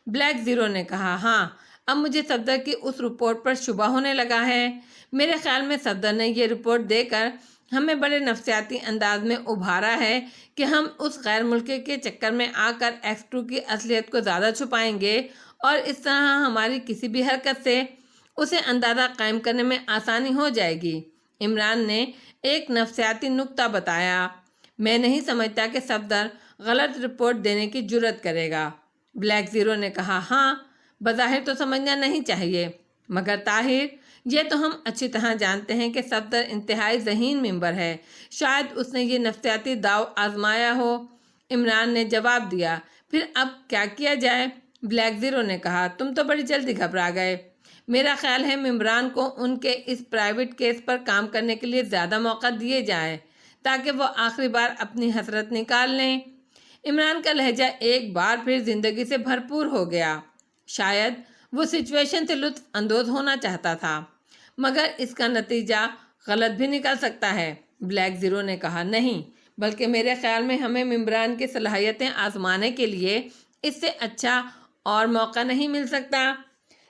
بلیک زیرو نے کہا۔ ہاں، اب مجھے صفدر کی اس رپورٹ پر شبہ ہونے لگا ہے۔ میرے خیال میں صفدر نے یہ رپورٹ دے کر ہمیں بڑے نفسیاتی انداز میں ابھارا ہے کہ ہم اس غیر ملکی کے چکر میں آ کر ایکس-2 کی اصلیت کو زیادہ چھپائیں گے، اور اس طرح ہماری کسی بھی حرکت سے اسے اندازہ قائم کرنے میں آسانی ہو جائے گی۔ عمران نے ایک نفسیاتی نکتہ بتایا۔ میں نہیں سمجھتا کہ صفدر غلط رپورٹ دینے کی جرات کرے گا، بلیک زیرو نے کہا۔ ہاں، بظاہر تو سمجھنا نہیں چاہیے، مگر طاہر، یہ تو ہم اچھی طرح جانتے ہیں کہ صفدر انتہائی ذہین ممبر ہے، شاید اس نے یہ نفسیاتی داؤ آزمایا ہو، عمران نے جواب دیا۔ پھر اب کیا کیا جائے؟ بلیک زیرو نے کہا۔ تم تو بڑی جلدی گھبرا گئے۔ میرا خیال ہے ممبران کو ان کے اس پرائیویٹ کیس پر کام کرنے کے لیے زیادہ موقع دیے جائیں، تاکہ وہ آخری بار اپنی حسرت نکال لیں۔ عمران کا لہجہ ایک بار پھر زندگی سے بھرپور ہو گیا۔ شاید وہ سچویشن سے لطف اندوز ہونا چاہتا تھا، مگر اس کا نتیجہ غلط بھی نکل سکتا ہے، بلیک زیرو نے کہا۔ نہیں، بلکہ میرے خیال میں ہمیں ممبران کی صلاحیتیں آزمانے کے لیے اس سے اچھا اور موقع نہیں مل سکتا۔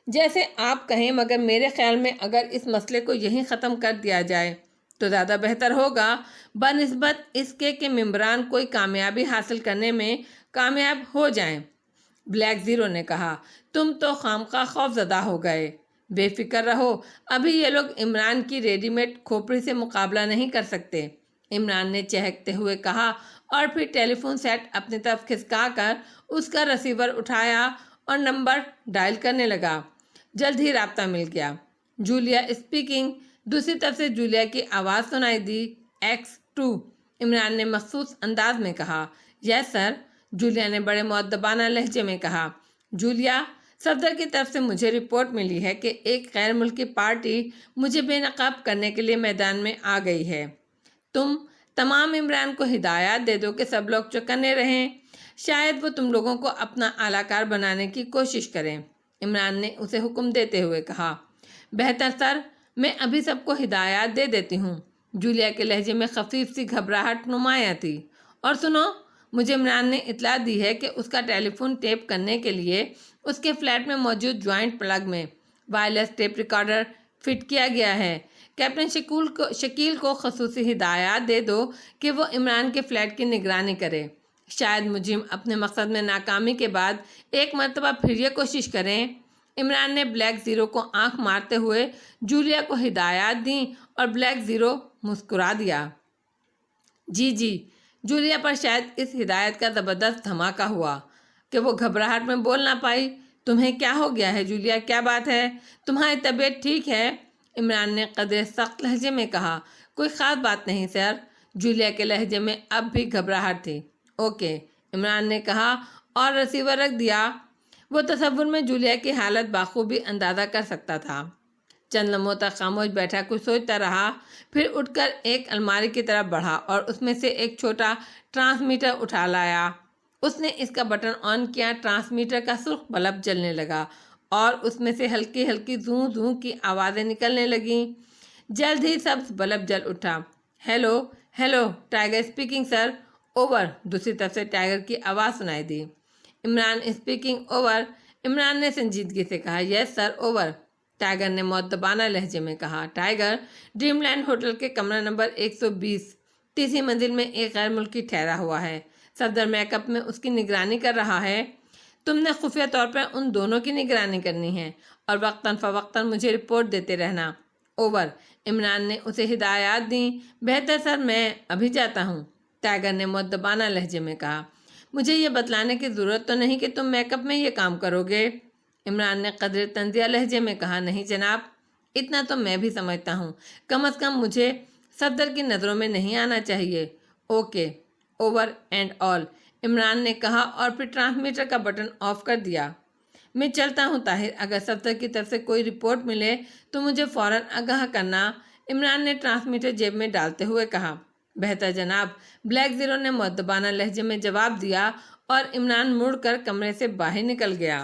جیسے آپ کہیں، مگر میرے خیال میں اگر اس مسئلے کو یہیں ختم کر دیا جائے تو زیادہ بہتر ہوگا، بنسبت اس کے کہ ممبران کوئی کامیابی حاصل کرنے میں کامیاب ہو جائیں، بلیک زیرو نے کہا۔ تم تو خامخواہ خوف زدہ ہو گئے۔ بے فکر رہو، ابھی یہ لوگ عمران کی ریڈی میڈ کھوپڑی سے مقابلہ نہیں کر سکتے، عمران نے چہکتے ہوئے کہا، اور پھر ٹیلی فون سیٹ اپنی طرف کھسکا کر اس کا ریسیور اٹھایا اور نمبر ڈائل کرنے لگا۔ جلد ہی رابطہ مل گیا۔ Julia speaking. دوسری طرف سے جولیا کی آواز سنائی دی۔ ایکس-2، عمران نے مخصوص انداز میں کہا۔ یس سر، جولیا نے بڑے مؤدبانہ لہجے میں کہا۔ جولیا، صفدر کی طرف سے مجھے رپورٹ ملی ہے کہ ایک غیر ملکی پارٹی مجھے بے نقاب کرنے کے لیے میدان میں آ گئی ہے۔ تم تمام ممبران کو ہدایات دے دو کہ سب لوگ چوکنے رہیں، شاید وہ تم لوگوں کو اپنا اعلیٰ کار بنانے کی کوشش کریں، عمران نے اسے حکم دیتے ہوئے کہا۔ بہتر سر، میں ابھی سب کو ہدایات دے دیتی ہوں، جولیا کے لہجے میں خفیف سی گھبراہٹ نمایاں تھی۔ اور سنو، مجھے عمران نے اطلاع دی ہے کہ اس کا ٹیلی فون ٹیپ کرنے کے لیے اس کے فلیٹ میں موجود جوائنٹ پلگ میں وائرلیس ٹیپ ریکارڈر فٹ کیا گیا ہے۔ کیپٹن شکیل کو خصوصی ہدایات دے دو کہ وہ عمران کے فلیٹ کی نگرانی کرے۔ شاید مجرم اپنے مقصد میں ناکامی کے بعد ایک مرتبہ پھر یہ کوشش کریں۔ عمران نے بلیک زیرو کو آنکھ مارتے ہوئے جولیا کو ہدایات دیں، اور بلیک زیرو مسکرا دیا۔ جی جی، جولیا پر شاید اس ہدایت کا زبردست دھماکہ ہوا کہ وہ گھبراہٹ میں بول نہ پائی۔ تمہیں کیا ہو گیا ہے جولیا، کیا بات ہے؟ تمہاری طبیعت ٹھیک ہے؟ عمران نے قدرے سخت لہجے میں کہا۔ کوئی خاص بات نہیں سر، جولیا کے لہجے میں اب بھی گھبراہٹ تھی۔ اوکے، عمران نے کہا، اور ریسیور رکھ دیا۔ وہ تصور میں جولیا کی حالت بخوبی اندازہ کر سکتا تھا۔ چند لمحوں تک خاموش بیٹھا کچھ سوچتا رہا، پھر اٹھ کر ایک الماری کی طرف بڑھا اور اس میں سے ایک چھوٹا ٹرانسمیٹر اٹھا لایا۔ اس نے اس کا بٹن آن کیا، ٹرانسمیٹر کا سرخ بلب جلنے لگا اور اس میں سے ہلکی ہلکی زوں زوں کی آوازیں نکلنے لگیں۔ جلد ہی سبز بلب جل اٹھا۔ Hello hello, Tiger speaking sir, over. دوسری طرف سے ٹائیگر کی آواز سنائی دی۔ Imran speaking, over. عمران نے سنجیدگی سے کہا، یس سر، اوور۔ ٹائیگر نے مؤدبانہ لہجے میں کہا، ٹائیگر، ڈریم لینڈ ہوٹل کے کمرہ نمبر 120 تیسری منزل میں ایک غیر ملکی ٹھہرا ہوا ہے۔ صفدر میک اپ میں اس کی نگرانی کر رہا ہے۔ تم نے خفیہ طور پر ان دونوں کی نگرانی کرنی ہے اور وقتاً فوقتاً مجھے رپورٹ دیتے رہنا، اوور۔ عمران نے اسے ہدایات دیں۔ بہتر سر، میں ابھی جاتا ہوں، ٹائیگر نے مؤدبانہ لہجے میں کہا۔ مجھے یہ بتلانے کی ضرورت تو نہیں کہ تم میک اپ میں یہ کام کرو گے، عمران نے قدر تنزیہ لہجے میں کہا۔ نہیں جناب، اتنا تو میں بھی سمجھتا ہوں، کم از کم مجھے صفدر کی نظروں میں نہیں آنا چاہیے۔ Okay, over and all, Imran نے کہا اور پھر ٹرانسمیٹر کا بٹن آف کر دیا۔ میں چلتا ہوں طاہر، اگر صفدر کی طرف سے کوئی رپورٹ ملے تو مجھے فوراً آگاہ کرنا، عمران نے ٹرانسمیٹر جیب میں ڈالتے ہوئے کہا۔ بہتر جناب، بلیک زیرو نے مؤدبانہ لہجے میں جواب دیا اور عمران مڑ کر کمرے سے باہر نکل گیا۔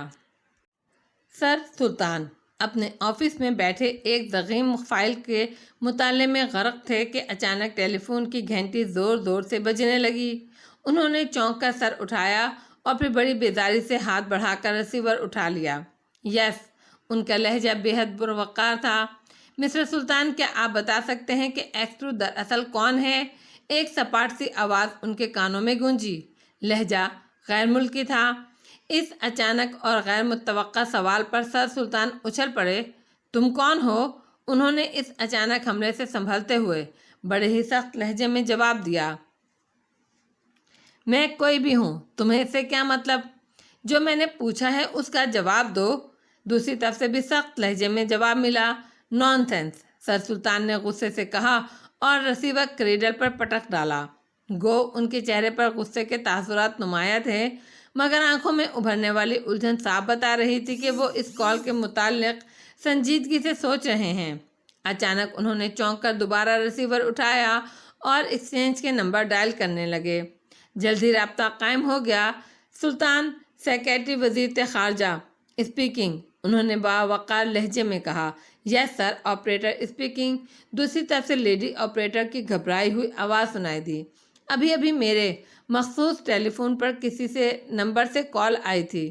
سر سلطان اپنے آفس میں بیٹھے ایک ضخیم فائل کے مطالعے میں غرق تھے کہ اچانک ٹیلی فون کی گھنٹی زور زور سے بجنے لگی۔ انہوں نے چونک کر سر اٹھایا اور پھر بڑی بیداری سے ہاتھ بڑھا کر ریسیور اٹھا لیا۔ یس، ان کا لہجہ بے حد پروقار تھا۔ مسٹر سلطان، کیا آپ بتا سکتے ہیں کہ ایکس2 دراصل کون ہے؟ ایک سپاٹ سی آواز ان کے کانوں میں گونجی۔ لہجہ غیر ملکی تھا۔ اس اچانک اور غیر متوقع سوال پر سر سلطان اچھل پڑے۔ تم کون ہو؟ انہوں نے اس اچانک حملے سے سنبھلتے ہوئے بڑے ہی سخت لہجے میں جواب دیا۔ میں کوئی بھی ہوں، تمہیں اس سے کیا مطلب؟ جو میں نے پوچھا ہے اس کا جواب دو۔ دوسری طرف سے بھی سخت لہجے میں جواب ملا، نان سینس، سر سلطان نے غصے سے کہا اور ریسیور کریڈل پر پٹک ڈالا۔ گو ان کے چہرے پر غصے کے تاثرات نمایاں تھے، مگر آنکھوں میں ابھرنے والی الجھن صاف بتا رہی تھی کہ وہ اس کال کے متعلق سنجیدگی سے سوچ رہے ہیں۔ اچانک انہوں نے چونک کر دوبارہ ریسیور اٹھایا اور ایکسچینج کے نمبر ڈائل کرنے لگے۔ جلد ہی رابطہ قائم ہو گیا۔ سلطان، سیکریٹری وزیر خارجہ اسپیکنگ، انہوں نے باوقار لہجے میں کہا۔ یس سر، آپریٹر اسپیکنگ، دوسری طرف سے لیڈی آپریٹر کی گھبرائی ہوئی آواز سنائی دی۔ ابھی ابھی میرے مخصوص ٹیلی فون پر کسی سے نمبر سے کال آئی تھی،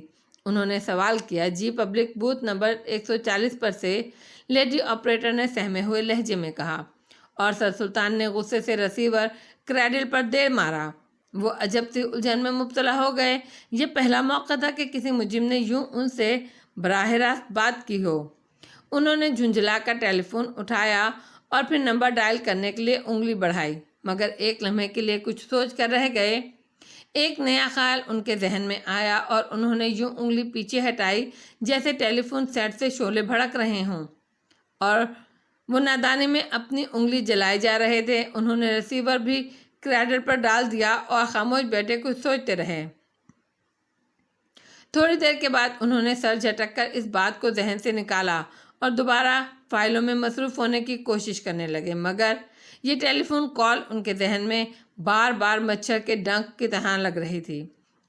انہوں نے سوال کیا۔ جی، پبلک بوتھ نمبر 140 پر سے، لیڈی آپریٹر نے سہمے ہوئے لہجے میں کہا، اور سر سلطان نے غصے سے ریسیور کریڈل پر دے مارا۔ وہ عجب سی الجھن میں مبتلا ہو گئے۔ یہ پہلا موقع تھا کہ کسی مجرم نے یوں ان سے براہ راست بات کی ہو۔ انہوں نے جھنجھلا کر ٹیلی فون اٹھایا اور پھر نمبر ڈائل کرنے کے لیے انگلی بڑھائی، مگر ایک لمحے کے لیے کچھ سوچ کر رہ گئے۔ ایک نیا خیال ان کے ذہن میں آیا اور انہوں نے یوں انگلی پیچھے ہٹائی جیسے ٹیلی فون سیٹ سے شعلے بھڑک رہے ہوں، اور وہ نادانی میں اپنی انگلی جلائے جا رہے تھے۔ انہوں نے ریسیور بھی کریڈل پر ڈال دیا اور خاموش بیٹھے کچھ سوچتے رہے۔ تھوڑی دیر کے بعد انہوں نے سر جھٹک کر اس بات کو ذہن سے نکالا اور دوبارہ فائلوں میں مصروف ہونے کی کوشش کرنے لگے، مگر یہ ٹیلی فون کال ان کے ذہن میں بار بار مچھر کے ڈنک کی طرح لگ رہی تھی۔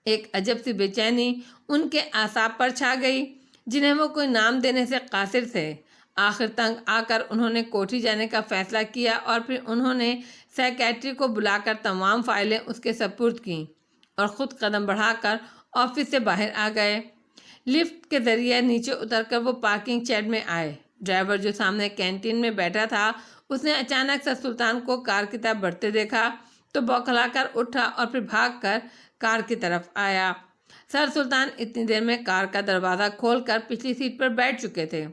ایک عجب سی بے چینی ان کے اعصاب پر چھا گئی جنہیں وہ کوئی نام دینے سے قاصر تھے۔ آخر تنگ آ کر انہوں نے کوٹھی جانے کا فیصلہ کیا اور پھر انہوں نے سیکریٹری کو بلا کر تمام فائلیں اس کے سپرد کیں اور خود قدم بڑھا کر آفس سے باہر آ گئے۔ لفٹ کے ذریعے نیچے اتر کر وہ پارکنگ شیڈ میں آئے۔ ڈرائیور جو سامنے کینٹین میں بیٹھا تھا، اس نے اچانک سر سلطان کو کار کی طرف بڑھتے دیکھا تو بوکھلا کر اٹھا اور پھر بھاگ کر کار کی طرف آیا۔ سر سلطان اتنی دیر میں کار کا دروازہ کھول کر پچھلی سیٹ پر بیٹھ چکے تھے۔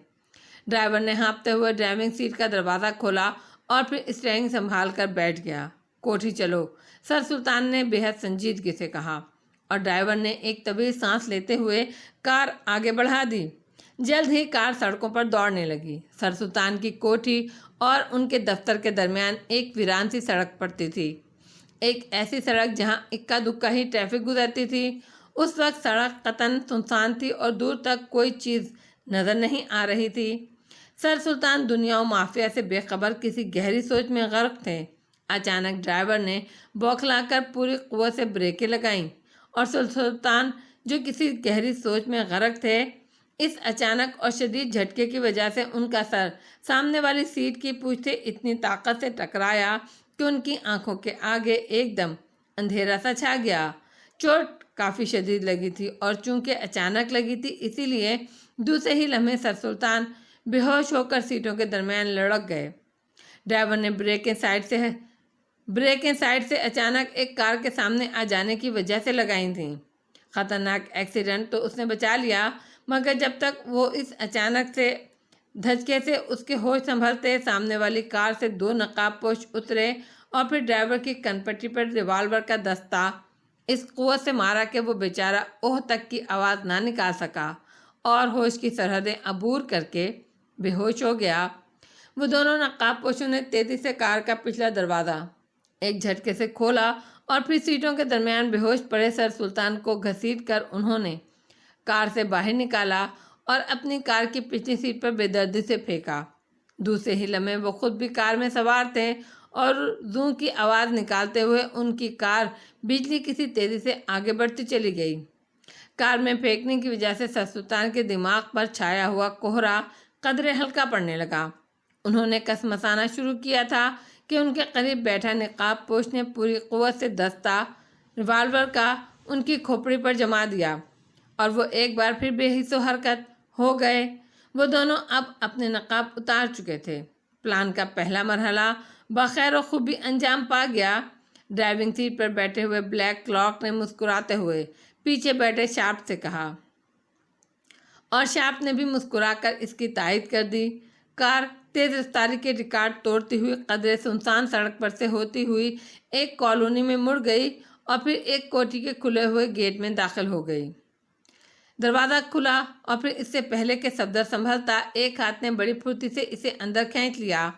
ڈرائیور نے ہانپتے ہوئے ڈرائیونگ سیٹ کا دروازہ کھولا اور پھر اسٹیئرنگ سنبھال کر بیٹھ گیا۔ کوٹھی چلو، سر سلطان نے بے حد سنجیدگی سے کہا، اور ڈرائیور نے ایک طویل سانس لیتے ہوئے کار آگے بڑھا دی۔ جلد ہی کار سڑکوں پر دوڑنے لگی۔ سر سلطان کی کوٹھی اور ان کے دفتر کے درمیان ایک ویران سی سڑک پڑتی تھی، ایک ایسی سڑک جہاں اکا دکا ہی ٹریفک گزرتی تھی۔ اس وقت سڑک قطعاً سنسان تھی اور دور تک کوئی چیز نظر نہیں آ رہی تھی۔ سر سلطان دنیا و مافیا سے بے خبر کسی گہری سوچ میں غرق تھے۔ اچانک ڈرائیور نے بوکھلا کر پوری قوت سے بریکیں لگائیں اور سر سلطان جو کسی گہری سوچ میں غرق تھے، اس اچانک اور شدید جھٹکے کی وجہ سے ان کا سر سامنے والی سیٹ کی پوچھ سے اتنی طاقت سے ٹکرایا کہ ان کی آنکھوں کے آگے ایک دم اندھیرا سا چھا گیا۔ چوٹ کافی شدید لگی تھی اور چونکہ اچانک لگی تھی اسی لیے دوسرے ہی لمحے سر سلطان بے ہوش ہو کر سیٹوں کے درمیان لڑک گئے۔ ڈرائیور نے بریکیں سائڈ سے اچانک ایک کار کے سامنے آ جانے کی وجہ سے لگائی تھیں۔ خطرناک ایکسیڈنٹ تو اس نے بچا لیا، مگر جب تک وہ اس اچانک سے دھچکے سے اس کے ہوش سنبھلتے، سامنے والی کار سے 2 نقاب پوش اترے اور پھر ڈرائیور کی کنپٹی پر ریوالور کا دستہ اس قوت سے مارا کہ وہ بیچارہ اوہ تک کی آواز نہ نکال سکا اور ہوش کی سرحدیں عبور کر کے بے ہوش ہو گیا۔ وہ دونوں نقاب پوشوں نے تیزی سے کار کا پچھلا دروازہ ایک جھٹکے سے کھولا اور پھر سیٹوں کے درمیان بے ہوش پڑے سر سلطان کو گھسیٹ کر انہوں نے کار سے باہر نکالا اور اپنی کار کی پچھلی سیٹ پر بے دردی سے پھینکا۔ دوسرے ہی لمحے وہ خود بھی کار میں سوار تھے اور زوں کی آواز نکالتے ہوئے ان کی کار بجلی کسی تیزی سے آگے بڑھتی چلی گئی۔ کار میں پھینکنے کی وجہ سے سر سلطان کے دماغ پر چھایا ہوا کوہرا قدرے ہلکا پڑنے لگا۔ انہوں نے کسمسانا شروع کیا تھا کہ ان کے قریب بیٹھا نقاب پوش نے پوری قوت سے دستہ ریوالور کا ان کی کھوپڑی پر جما دیا اور وہ ایک بار پھر بے حس و حرکت ہو گئے۔ وہ دونوں اب اپنے نقاب اتار چکے تھے۔ پلان کا پہلا مرحلہ بخیر و خوبی انجام پا گیا۔ ڈرائیونگ سیٹ پر بیٹھے ہوئے بلیک کلارک نے مسکراتے ہوئے پیچھے بیٹھے شارپ سے کہا اور شارپ نے بھی مسکرا کر اس کی تائید کر دی۔ کار تیز رفتاری کے ریکارڈ توڑتی ہوئی قدرے سنسان سڑک پر سے ہوتی ہوئی ایک کالونی میں مڑ گئی اور پھر ایک کوٹھی کے کھلے ہوئے گیٹ میں داخل ہو گئی۔ دروازہ کھلا اور پھر اس سے پہلے کہ صفدر سنبھلتا، ایک ہاتھ نے بڑی پھرتی سے اسے اندر کھینچ لیا۔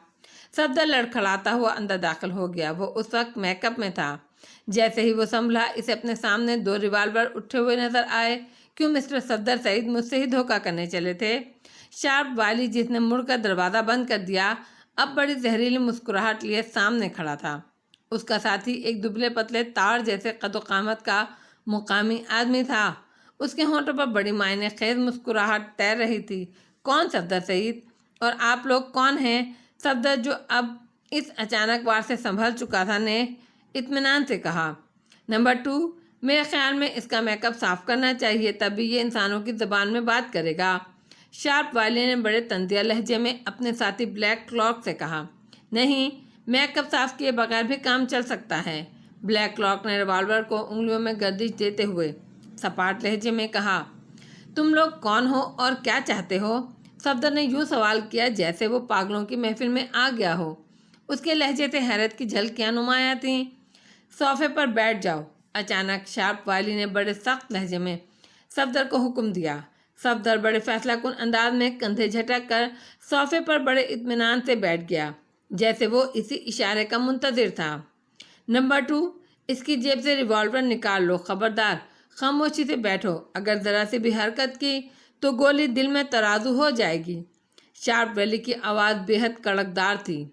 صفدر لڑکھڑاتا ہوا اندر داخل ہو گیا۔ وہ اس وقت میک اپ میں تھا۔ جیسے ہی وہ سنبھلا، اسے اپنے سامنے 2 ریوالور اٹھے ہوئے نظر آئے۔ کیوں مسٹر صفدر سعید مجھ سے ہی دھوکہ کرنے چلے تھے؟ شارپ والی جس نے مڑ کر دروازہ بند کر دیا، اب بڑی زہریلی مسکراہٹ لیے سامنے کھڑا تھا۔ اس کا ساتھی ایک دبلے پتلے تار جیسے قد و قامت کا مقامی آدمی تھا۔ اس کے ہونٹوں پر بڑی معنی خیز مسکراہٹ تیر رہی تھی۔ کون صفدر سعید؟ اور آپ لوگ کون ہیں؟ صفدر جو اب اس اچانک وار سے سنبھل چکا تھا نے اطمینان سے کہا۔ نمبر 2، میرے خیال میں اس کا میک اپ صاف کرنا چاہیے، تبھی یہ انسانوں کی زبان میں بات کرے گا۔ شارپ والی نے بڑے تندیہ لہجے میں اپنے ساتھی بلیک کلارک سے کہا۔ نہیں، میک اپ صاف کیے بغیر بھی کام چل سکتا ہے۔ بلیک کلارک نے ریوالور کو انگلیوں میں گردش دیتے ہوئے سپاٹ لہجے میں کہا۔ تم لوگ کون ہو اور کیا چاہتے ہو؟ صفدر نے یوں سوال کیا جیسے وہ پاگلوں کی محفل میں آ گیا ہو۔ اس کے لہجے سے حیرت کی جھلکیاں نمایاں تھیں۔ صوفے پر بیٹھ جاؤ۔ اچانک شارپ والی نے بڑے سخت لہجے میں صفدر کو حکم دیا۔ صفدر بڑے فیصلہ کن انداز میں کندھے جھٹک کر صوفے پر بڑے اطمینان سے بیٹھ گیا، جیسے وہ اسی اشارے کا منتظر تھا۔ نمبر 2، اس کی جیب سے ریوالور نکال لو۔ خبردار، خاموشی سے بیٹھو۔ اگر ذرا سی بھی حرکت کی تو گولی دل میں ترازو ہو جائے گی۔ شارپ والی کی آواز بے حد کڑکدار تھی۔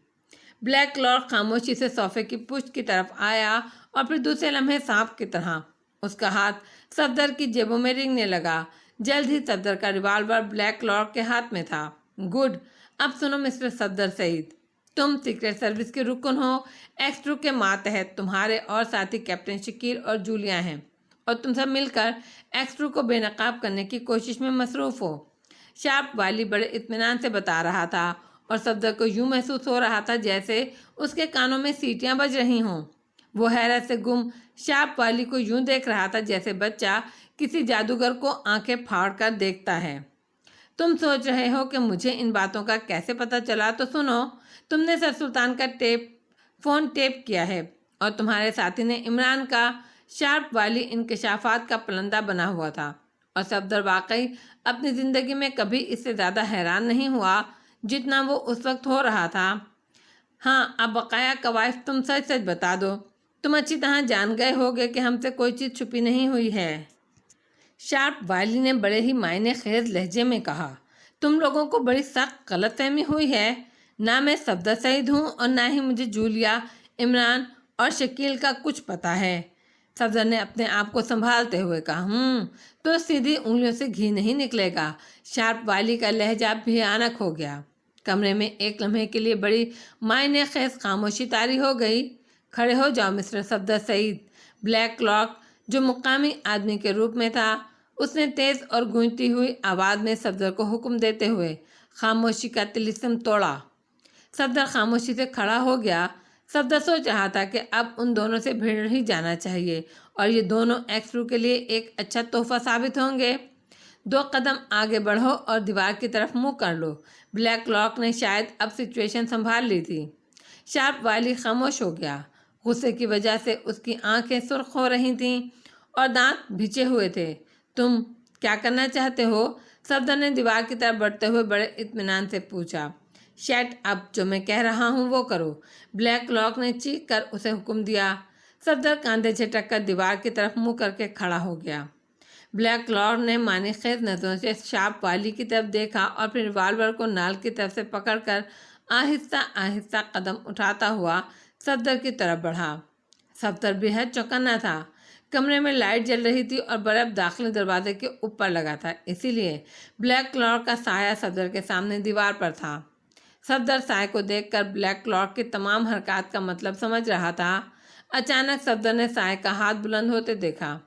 بلیک کلارک خاموشی سے صوفے کی پشت کی طرف آیا اور پھر دوسرے لمحے سانپ کی طرح اس کا ہاتھ صفدر کی جیبوں میں رینگنے لگا۔ جلد ہی صفدر کا ریوالور بلیک کلارک کے ہاتھ میں تھا۔ گڈ، اب سنو مسٹر صفدر سعید، تم سیکرٹ سروس کے رکن ہو۔ ایکس-2 کے ماتحت تمہارے اور ساتھی کیپٹن شکیر اور جولیا ہیں اور تم سب مل کر ایکس-2 کو بے نقاب کرنے کی کوشش میں مصروف ہو۔ شارپ والی بڑے اطمینان سے بتا رہا تھا اور صفدر کو یوں محسوس ہو رہا تھا جیسے اس کے کانوں میں سیٹیاں بج رہی ہوں۔ وہ حیرت سے گم شارپ والی کو یوں دیکھ رہا تھا جیسے بچہ کسی جادوگر کو آنکھیں پھاڑ کر دیکھتا ہے۔ تم سوچ رہے ہو کہ مجھے ان باتوں کا کیسے پتہ چلا؟ تو سنو، تم نے سر سلطان کا فون ٹیپ کیا ہے اور تمہارے ساتھی نے عمران کا۔ شارپ والی انکشافات کا پلندہ بنا ہوا تھا اور صفدر واقعی اپنی زندگی میں کبھی اس سے زیادہ حیران نہیں ہوا جتنا وہ اس وقت ہو رہا تھا۔ ہاں، اب بقایا کوائف تم سچ سچ بتا دو۔ تم اچھی طرح جان گئے ہوگے کہ ہم سے کوئی چیز چھپی نہیں ہوئی ہے۔ شارپ وائلی نے بڑے ہی معنی خیز لہجے میں کہا، تم لوگوں کو بڑی سخت غلط فہمی ہوئی ہے، نہ میں صفدر سعید ہوں اور نہ ہی مجھے جولیا، عمران اور شکیل کا کچھ پتہ ہے۔ صفدر نے اپنے آپ کو سنبھالتے ہوئے کہا، تو سیدھی انگلیوں سے گھی نہیں نکلے گا۔ شارپ وائلی کا لہجہ بھیانک ہو گیا۔ کمرے میں ایک لمحے کے لیے بڑی معنی خیز خاموشی طاری ہو گئی۔ کھڑے ہو جاؤ مسٹر صفدر سعید، بلیک کلاک جو مقامی آدمی کے روپ میں تھا، اس نے تیز اور گونجتی ہوئی آواز میں صفدر کو حکم دیتے ہوئے خاموشی کا طلسم توڑا۔ صفدر خاموشی سے کھڑا ہو گیا۔ صفدر سوچ رہا تھا کہ اب ان دونوں سے بھیڑ ہی جانا چاہیے اور یہ دونوں ایکس-2 کے لیے ایک اچھا تحفہ ثابت ہوں گے۔ 2 قدم آگے بڑھو اور دیوار کی طرف منہ کر لو۔ بلیک کلاک نے شاید اب سچویشن سنبھال لی تھی۔ شارپ وائلی خاموش ہو گیا۔ غصے کی وجہ سے اس کی آنکھیں سرخ ہو رہی تھیں اور دانت بھنچے ہوئے تھے۔ تم کیا کرنا چاہتے ہو؟ صفدر نے دیوار کی طرف بڑھتے ہوئے بڑے اطمینان سے پوچھا۔ شٹ اپ، جو میں کہہ رہا ہوں وہ کرو، بلیک کلاک نے چیخ کر اسے حکم دیا۔ صفدر کاندھے جھٹک کر دیوار کی طرف منہ کر کے کھڑا ہو گیا۔ بلیک کلاک نے معنی خیز نظروں سے شارپ وائلی کی طرف دیکھا اور پھر ریوالور کو نال کی طرف سے پکڑ کر آہستہ آہستہ قدم اٹھاتا ہوا صفدر کی طرف بڑھا۔ صفدر بے حد چوکنا تھا۔ کمرے میں لائٹ جل رہی تھی اور بلب داخلی دروازے کے اوپر لگا تھا، اسی لیے بلیک کلاک کا سایہ صفدر کے سامنے دیوار پر تھا۔ صفدر سائے کو دیکھ کر بلیک کلاک کی تمام حرکات کا مطلب سمجھ رہا تھا۔ اچانک صفدر نے سائے کا ہاتھ بلند ہوتے دیکھا۔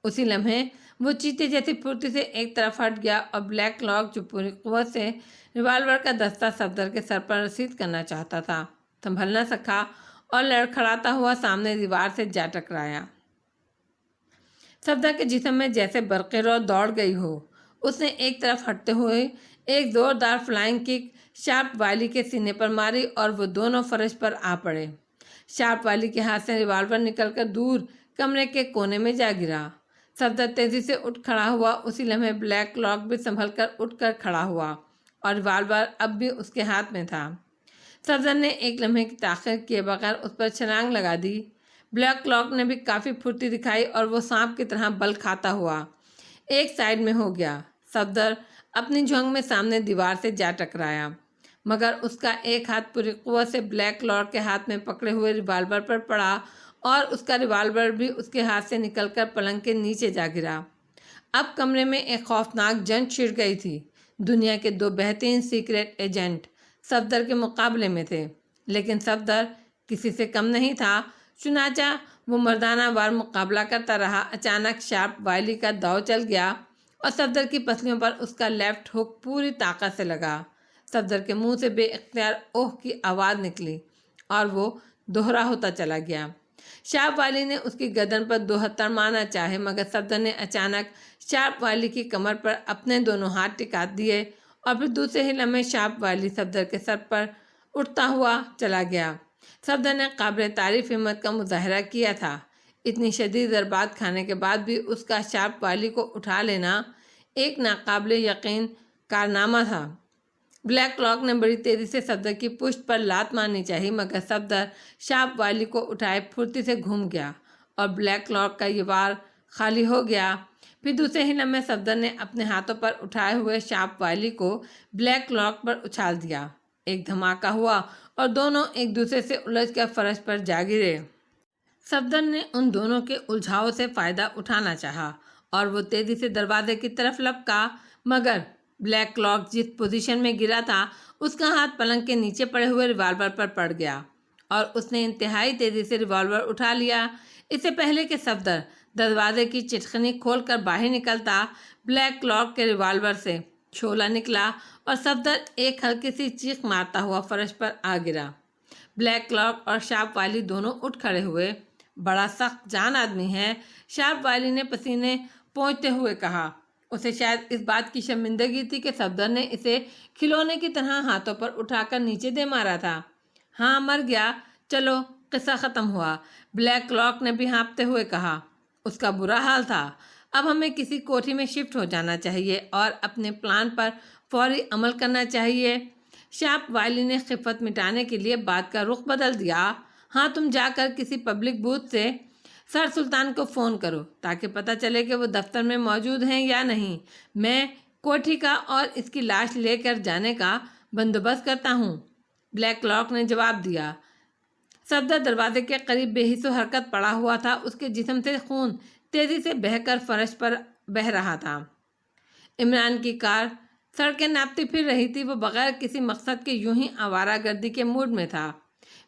اسی لمحے وہ چیتے جیسی پھرتی سے ایک طرف ہٹ گیا اور بلیک کلاک جو پوری قوت سے ریوالور کا دستہ صفدر کے سر پر رسید کرنا چاہتا تھا، سنبھل نہ سکا اور لڑکھڑاتا ہوا سامنے دیوار سے جا ٹکرایا۔ صفدر کے جسم میں جیسے برق رو دوڑ گئی ہو۔ اس نے ایک طرف ہٹتے ہوئے ایک زوردار فلائنگ کک شارپ وائلی کے سینے پر ماری اور وہ دونوں فرش پر آ پڑے۔ شارپ وائلی کے ہاتھ سے ریوالور نکل کر دور کمرے کے کونے میں جا گرا۔ صفدر تیزی سے اٹھ کھڑا ہوا۔ اسی لمحے بلیک کلاک بھی سنبھل کر اٹھ کر کھڑا ہوا اور ریوالور اب بھی اس کے ہاتھ میں تھا۔ صفدر نے ایک لمحے کی تاخیر کیے بغیر اس پر چھلانگ لگا دی۔ بلیک کلاک نے بھی کافی پھرتی دکھائی اور وہ سانپ کی طرح بل کھاتا ہوا ایک سائیڈ میں ہو گیا۔ صفدر اپنی جھنگ میں سامنے دیوار سے جا ٹکرایا، مگر اس کا ایک ہاتھ پوری قوت سے بلیک کلاک کے ہاتھ میں پکڑے ہوئے ریوالور پر پڑا اور اس کا ریوالور بھی اس کے ہاتھ سے نکل کر پلنگ کے نیچے جا گرا۔ اب کمرے میں ایک خوفناک جنگ چھڑ گئی تھی۔ دنیا کے 2 بہترین سیکرٹ ایجنٹ صفدر کے مقابلے میں تھے، لیکن صفدر کسی سے کم نہیں تھا۔ چنانچہ وہ مردانہ وار مقابلہ کرتا رہا۔ اچانک شارپ وائلی کا داؤ چل گیا اور صفدر کی پسلیوں پر اس کا لیفٹ ہک پوری طاقت سے لگا۔ صفدر کے منہ سے بے اختیار اوہ کی آواز نکلی اور وہ دوہرا ہوتا چلا گیا۔ شارپ وائلی نے اس کی گردن پر 2 ہتھوڑے مارنا چاہے، مگر صفدر نے اچانک شارپ وائلی کی کمر پر اپنے دونوں ہاتھ ٹکا دیے اور پھر دوسرے ہی لمحے شارپ وائلی صفدر کے سر پر اٹھتا ہوا چلا گیا۔ صفدر نے قابل تعریف ہمت کا مظاہرہ کیا تھا۔ اتنی شدید ضربات کھانے کے بعد بھی اس کا شارپ وائلی کو اٹھا لینا ایک ناقابل یقین کارنامہ تھا۔ بلیک کلاک نے بڑی تیزی سے صفدر کی پشت پر لات مارنی چاہی، مگر صفدر شارپ وائلی کو اٹھائے پھرتی سے گھوم گیا اور بلیک کلاک کا یہ وار خالی ہو گیا۔ پھر دوسرے ہی لمحے صفدر نے اپنے ہاتھوں پر اٹھائے ہوئے شارپ وائلی کو بلیک کلاک پر اچھال دیا۔ ایک دھماکہ ہوا اور دونوں ایک دوسرے سے الجھ کر فرش پر جا گرے۔ صفدر نے ان دونوں کے الجھاؤ سے فائدہ اٹھانا چاہا اور وہ تیزی سے دروازے کی طرف لپکا، مگر بلیک کلاک جس پوزیشن میں گرا تھا اس کا ہاتھ پلنگ کے نیچے پڑے ہوئے ریوالور پر پڑ گیا اور اس نے انتہائی تیزی سے ریوالور اٹھا لیا۔ اس سے پہلے کہ صفدر دروازے کی چٹخنی کھول کر باہر نکلتا، بلیک کلاک کے ریوالور سے شعلہ نکلا اور صفدر ایک ہلکی سی چیخ مارتا ہوا فرش پر آ گرا۔ بلیک کلاک اور شارپ وائلی دونوں اٹھ کھڑے ہوئے۔ بڑا سخت جان آدمی ہے، شارپ وائلی نے پسینے پونچھتے ہوئے کہا۔ اسے شاید اس بات کی شرمندگی تھی کہ صفدر نے اسے کھلونے کی طرح ہاتھوں پر اٹھا کر نیچے دے مارا تھا۔ ہاں، مر گیا، چلو قصہ ختم ہوا، بلیک کلاک نے بھی ہانپتے ہوئے کہا۔ اس کا برا حال تھا۔ اب ہمیں کسی کوٹھی میں شفٹ ہو جانا چاہیے اور اپنے پلان پر فوری عمل کرنا چاہیے۔ شارپ وائلی نے خفت مٹانے کے لیے بات کا رخ بدل دیا۔ ہاں، تم جا کر کسی پبلک بوتھ سے سر سلطان کو فون کرو تاکہ پتہ چلے کہ وہ دفتر میں موجود ہیں یا نہیں۔ میں کوٹھی کا اور اس کی لاش لے کر جانے کا بندوبست کرتا ہوں، بلیک کلارک نے جواب دیا۔ صفدر دروازے کے قریب بے حس و حرکت پڑا ہوا تھا، اس کے جسم سے خون تیزی سے بہہ کر فرش پر بہہ رہا تھا۔ عمران کی کار سڑکیں ناپتی پھر رہی تھی، وہ بغیر کسی مقصد کے یوں ہی آوارہ گردی کے موڈ میں تھا۔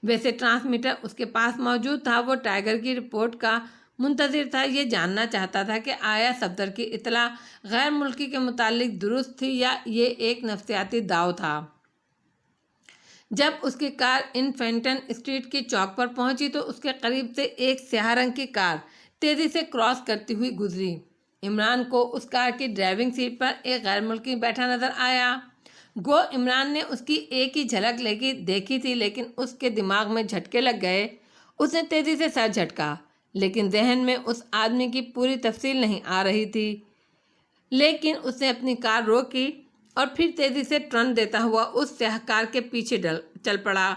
ویسے ٹرانسمیٹر اس کے پاس موجود تھا، وہ ٹائیگر کی رپورٹ کا منتظر تھا، یہ جاننا چاہتا تھا کہ آیا صفدر کی اطلاع غیر ملکی کے متعلق درست تھی یا یہ ایک نفسیاتی داؤ تھا۔ جب اس کی کار انفینٹن اسٹریٹ کی چوک پر پہنچی تو اس کے قریب سے ایک سیاہ رنگ کی کار تیزی سے کراس کرتی ہوئی گزری۔ عمران کو اس کار کی ڈرائیونگ سیٹ پر ایک غیر ملکی بیٹھا نظر آیا۔ گو عمران نے اس کی ایک ہی جھلک دیکھی تھی، لیکن اس کے دماغ میں جھٹکے لگ گئے۔ اس نے تیزی سے سر جھٹکا، لیکن ذہن میں اس آدمی کی پوری تفصیل نہیں آ رہی تھی۔ لیکن اس نے اپنی کار روکی اور پھر تیزی سے ٹرن دیتا ہوا اس سیاہ کار کے پیچھے چل پڑا۔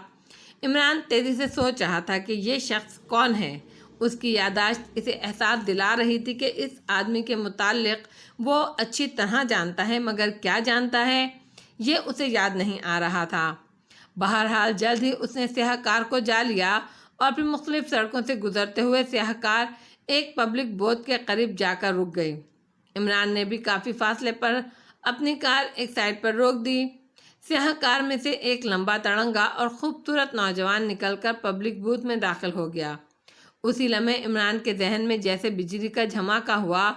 عمران تیزی سے سوچ رہا تھا کہ یہ شخص کون ہے۔ اس کی یادداشت اسے احساس دلا رہی تھی کہ اس آدمی کے متعلق وہ اچھی طرح جانتا ہے، مگر کیا جانتا ہے یہ اسے یاد نہیں آ رہا تھا۔ بہرحال جلد ہی اس نے سیاہ کار کو جا لیا اور پھر مختلف سڑکوں سے گزرتے ہوئے سیاہ کار ایک پبلک بوتھ کے قریب جا کر رک گئی۔ عمران نے بھی کافی فاصلے پر اپنی کار ایک سائڈ پر روک دی۔ سیاہ کار میں سے ایک لمبا تڑنگا اور خوبصورت نوجوان نکل کر پبلک بوتھ میں داخل ہو گیا۔ اسی لمحے عمران کے ذہن میں جیسے بجلی کا جھماکا ہوا۔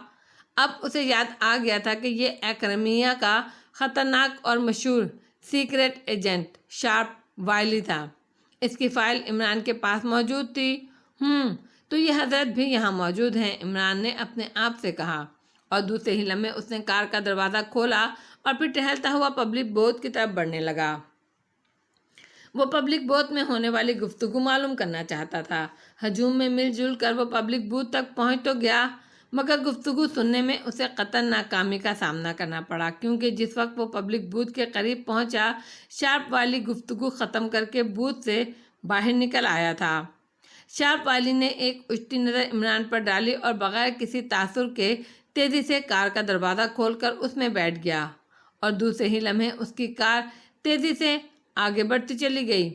اب اسے یاد آ گیا تھا کہ یہ ایکرمیا کا خطرناک اور مشہور سیکرٹ ایجنٹ شارپ وائلی تھا۔ اس کی فائل عمران کے پاس موجود تھی۔ تو یہ حضرت بھی یہاں موجود ہیں، عمران نے اپنے آپ سے کہا، اور دوسرے ہی لمحے اس نے کار کا دروازہ کھولا اور پھر ٹہلتا ہوا پبلک بوتھ کی طرف بڑھنے لگا۔ وہ پبلک بوتھ میں ہونے والی گفتگو معلوم کرنا چاہتا تھا۔ ہجوم میں مل جل کر وہ پبلک بوتھ تک پہنچ تو گیا، مگر گفتگو سننے میں اسے قطعاً ناکامی کا سامنا کرنا پڑا، کیونکہ جس وقت وہ پبلک بوتھ کے قریب پہنچا، شارپ والی گفتگو ختم کر کے بوتھ سے باہر نکل آیا تھا۔ شارپ والی نے ایک اچھتی نظر عمران پر ڈالی اور بغیر کسی تاثر کے تیزی سے کار کا دروازہ کھول کر اس میں بیٹھ گیا، اور دوسرے ہی لمحے اس کی کار تیزی سے آگے بڑھتی چلی گئی۔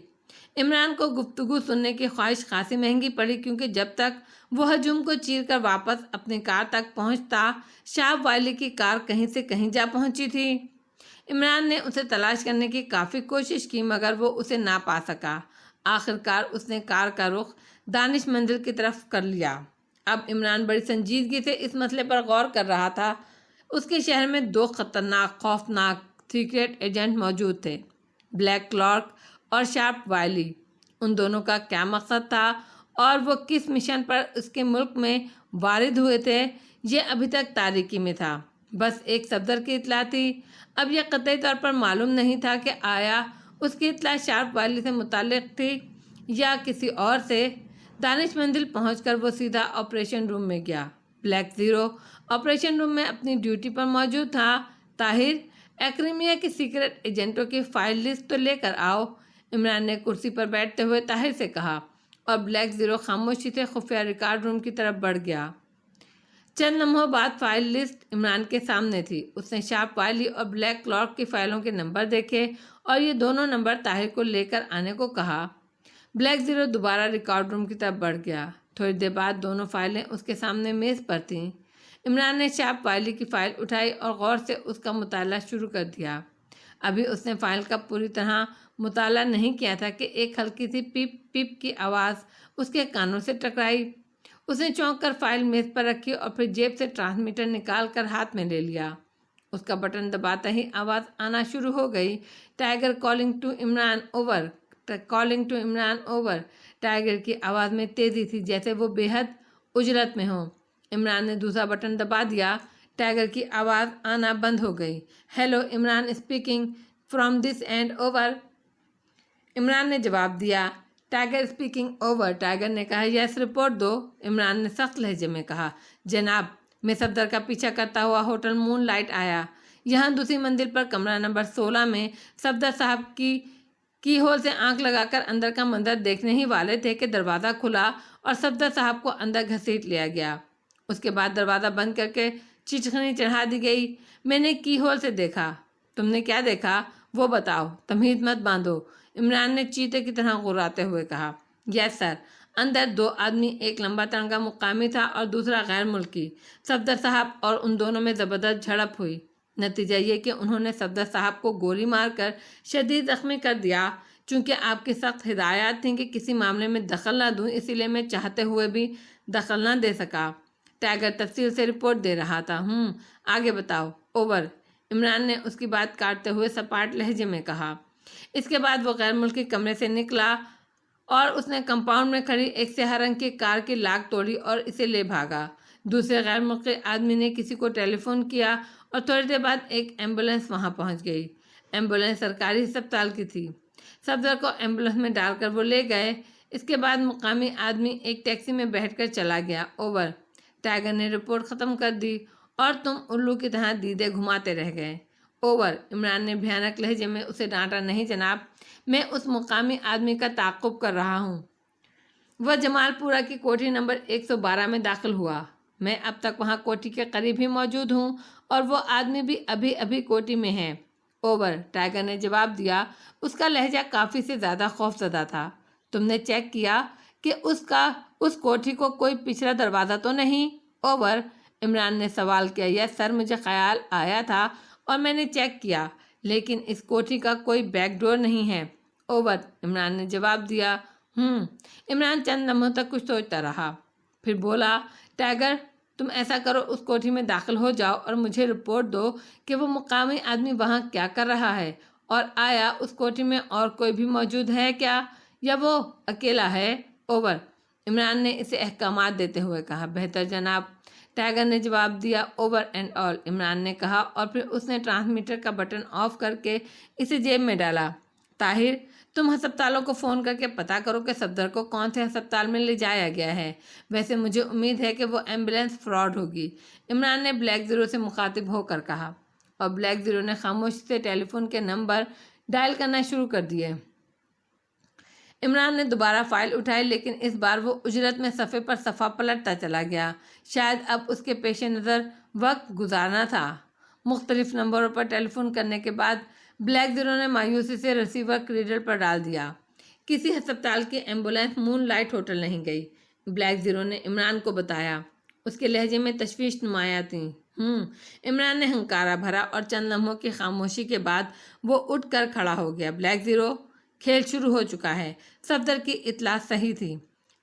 عمران کو گفتگو سننے کی خواہش خاصی مہنگی پڑی، کیونکہ جب تک وہ ہجوم کو چیر کر واپس اپنی کار تک پہنچتا، شارپ والی کی کار کہیں سے کہیں جا پہنچی تھی۔ عمران نے اسے تلاش کرنے کی کافی کوشش کی، مگر وہ اسے نہ پا سکا۔ آخر کار اس نے کار کا رخ دانش منزل کی طرف کر لیا۔ اب عمران بڑی سنجیدگی سے اس مسئلے پر غور کر رہا تھا۔ اس کے شہر میں دو خطرناک، خوفناک سیکرٹ ایجنٹ موجود تھے، بلیک کلارک اور شارپ وائلی۔ ان دونوں کا کیا مقصد تھا اور وہ کس مشن پر اس کے ملک میں وارد ہوئے تھے، یہ ابھی تک تاریکی میں تھا۔ بس ایک صفدر کی اطلاع تھی۔ اب یہ قطعی طور پر معلوم نہیں تھا کہ آیا اس کی اطلاع شارپ وائلی سے متعلق تھی یا کسی اور سے۔ دانش منزل پہنچ کر وہ سیدھا آپریشن روم میں گیا۔ بلیک زیرو آپریشن روم میں اپنی ڈیوٹی پر موجود تھا۔ طاہر، ایکرمیا کی سیکرٹ ایجنٹوں کی فائل لسٹ تو لے کر آؤ، عمران نے کرسی پر بیٹھتے ہوئے طاہر سے کہا، اور بلیک زیرو خاموشی سے خفیہ ریکارڈ روم کی طرف بڑھ گیا۔ چند لمحوں بعد فائل لسٹ عمران کے سامنے تھی۔ اس نے شارپ وائلی اور بلیک کلارک کی فائلوں کے نمبر دیکھے اور یہ دونوں نمبر طاہر کو لے کر آنے کو کہا۔ بلیک زیرو دوبارہ ریکارڈ روم کی طرف بڑھ گیا۔ تھوڑی دیر بعد دونوں فائلیں اس کے سامنے میز پر تھیں۔ عمران نے شارپ وائلی کی فائل اٹھائی اور غور سے اس کا مطالعہ شروع کر دیا۔ ابھی اس نے فائل کا پوری طرح مطالعہ نہیں کیا تھا کہ ایک ہلکی سی پیپ پیپ کی آواز اس کے کانوں سے ٹکرائی۔ اس نے چونک کر فائل میز پر رکھی اور پھر جیب سے ٹرانسمیٹر نکال کر ہاتھ میں لے لیا۔ اس کا بٹن دباتا ہی آواز آنا شروع ہو گئی، tiger calling to Imran over, calling to Imran over. Tiger کی آواز میں تیزی تھی، جیسے وہ بے حد اجرت میں ہو۔ عمران نے دوسرا بٹن دبا دیا۔ ٹائیگر کی آواز آنا بند ہو گئی۔ Hello, Imran speaking from this and, over. Imran نے جواب دیا۔ Tiger speaking, over. ٹائیگر نے کہا، یس، رپورٹ دو۔ عمران نے سخت لہجے میں کہا، جناب، میں صفدر کا پیچھا کرتا ہوا ہوٹل مون لائٹ آیا۔ یہاں دوسری منزل پر کمرہ نمبر 16 میں صفدر صاحب کی کی ہول سے آنکھ لگا کر اندر کا منظر دیکھنے ہی والے تھے کہ دروازہ کھلا اور صفدر صاحب کو اندر گھسیٹ لیا گیا۔ اس کے بعد دروازہ بند کر کے چٹکنی چڑھا دی گئی۔ میں نے کی ہول سے دیکھا۔ تم نے کیا دیکھا وہ بتاؤ، تمہید مت باندھو، عمران نے چیتے کی طرح غراتے ہوئے کہا۔ یس سر۔ اندر دو آدمی، ایک لمبا تڑنگا مقامی تھا اور دوسرا غیر ملکی۔ صفدر صاحب اور ان دونوں میں زبردست جھڑپ ہوئی۔ نتیجہ یہ کہ انہوں نے صفدر صاحب کو گولی مار کر شدید زخمی کر دیا۔ چونکہ آپ کی سخت ہدایات تھیں کہ کسی معاملے میں دخل نہ دوں، اسی لیے میں چاہتے ہوئے بھی دخل نہ دے سکا۔ ٹائیگر تفصیل سے رپورٹ دے رہا تھا۔ آگے بتاؤ۔ اوور، عمران نے اس کی بات کاٹتے ہوئے سپاٹ لہجے میں کہا۔ اس کے بعد وہ غیر ملکی کمرے سے نکلا اور اس نے کمپاؤنڈ میں کھڑی ایک سیاہ رنگ کی کار کی لاک توڑی اور اسے لے بھاگا۔ دوسرے غیر ملکی آدمی نے کسی کو ٹیلی فون کیا اور تھوڑی دیر بعد ایک ایمبولینس وہاں پہنچ گئی۔ ایمبولینس سرکاری ہسپتال کی تھی۔ صفدر کو ایمبولینس میں ڈال کر وہ لے گئے۔ اس کے بعد مقامی آدمی ایک ٹیکسی میں بیٹھ کر چلا گیا۔ اوور، ٹائیگر نے رپورٹ ختم کر دی اور تم الو کی طرح دیدے گھماتے رہ گئے۔ اوور، عمران نے بھیانک لہجے میں اسے ڈانٹا۔ نہیں جناب، میں اس مقامی آدمی کا تعاقب کر رہا ہوں۔ وہ جمال پورہ کی کوٹھی نمبر 112 میں داخل ہوا۔ میں اب تک وہاں کوٹھی کے قریب ہی موجود ہوں اور وہ آدمی بھی ابھی ابھی کوٹھی میں ہے۔ اوور، ٹائیگر نے جواب دیا۔ اس کا لہجہ کافی سے زیادہ خوف زدہ تھا۔ تم نے چیک کیا کہ اس کوٹھی کو کوئی پچھلا دروازہ تو نہیں؟ اوور، عمران نے سوال کیا۔ یس سر، مجھے خیال آیا تھا اور میں نے چیک کیا، لیکن اس کوٹھی کا کوئی بیک ڈور نہیں ہے۔ اوور، عمران نے جواب دیا۔ عمران چند لمحوں تک کچھ سوچتا رہا، پھر بولا، ٹائیگر تم ایسا کرو، اس کوٹھی میں داخل ہو جاؤ اور مجھے رپورٹ دو کہ وہ مقامی آدمی وہاں کیا کر رہا ہے اور آیا اس کوٹھی میں اور کوئی بھی موجود ہے کیا، یا وہ اکیلا ہے؟ اوور، عمران نے اسے احکامات دیتے ہوئے کہا۔ بہتر جناب، ٹائیگر نے جواب دیا۔ اوور اینڈ آل، عمران نے کہا اور پھر اس نے ٹرانسمیٹر کا بٹن آف کر کے اسے جیب میں ڈالا۔ طاہر، تم ہسپتالوں کو فون کر کے پتہ کرو کہ صفدر کو کون سے ہسپتال میں لے جایا گیا ہے۔ ویسے مجھے امید ہے کہ وہ ایمبولینس فراڈ ہوگی، عمران نے بلیک زیرو سے مخاطب ہو کر کہا، اور بلیک زیرو نے خاموشی سے ٹیلی فون کے نمبر ڈائل کرنا شروع کر دیے۔ عمران نے دوبارہ فائل اٹھائی، لیکن اس بار وہ اجرت میں صفحے پر صفحہ پلٹتا چلا گیا۔ شاید اب اس کے پیش نظر وقت گزارنا تھا۔ مختلف نمبروں پر ٹیلی فون کرنے کے بعد بلیک زیرو نے مایوسی سے ریسیور کریڈل پر ڈال دیا۔ کسی ہسپتال کی ایمبولینس مون لائٹ ہوٹل نہیں گئی، بلیک زیرو نے عمران کو بتایا۔ اس کے لہجے میں تشویش نمایاں تھی۔ عمران نے ہنکارا بھرا اور چند لمحوں کی خاموشی کے بعد وہ اٹھ کر کھڑا ہو گیا۔ بلیک زیرو، کھیل شروع ہو چکا ہے۔ صفدر کی اطلاع صحیح تھی۔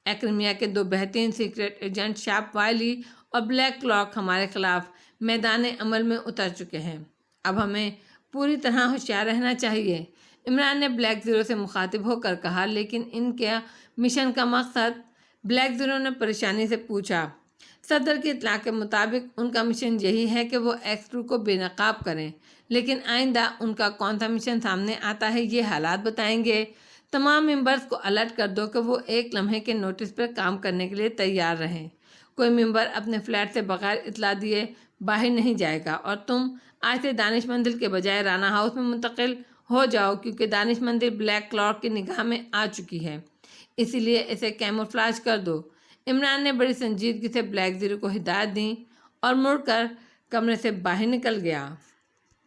ایکرمیا کے دو بہترین سیکرٹ ایجنٹ شاپ وائلی اور بلیک کلاک ہمارے خلاف میدان عمل میں اتر چکے ہیں۔ اب ہمیں پوری طرح ہوشیار رہنا چاہیے، عمران نے بلیک زیرو سے مخاطب ہو کر کہا۔ لیکن ان کے مشن کا مقصد؟ بلیک زیرو نے پریشانی سے پوچھا۔ صدر کی اطلاع کے مطابق ان کا مشن یہی ہے کہ وہ ایکس 2 کو بے نقاب کریں، لیکن آئندہ ان کا کون سا مشن سامنے آتا ہے یہ حالات بتائیں گے۔ تمام ممبرز کو الرٹ کر دو کہ وہ ایک لمحے کے نوٹس پر کام کرنے کے لیے تیار رہیں۔ کوئی ممبر اپنے فلیٹ سے بغیر اطلاع دیے باہر نہیں جائے گا، اور تم آج سے دانش مندر کے بجائے رانا ہاؤس میں منتقل ہو جاؤ، کیونکہ دانش مندر بلیک کلاک کی نگاہ میں آ چکی ہے، اسی لیے اسے کیموفلاج کر دو۔ عمران نے بڑی سنجیدگی سے بلیک زیرو کو ہدایت دی اور مڑ کر کمرے سے باہر نکل گیا۔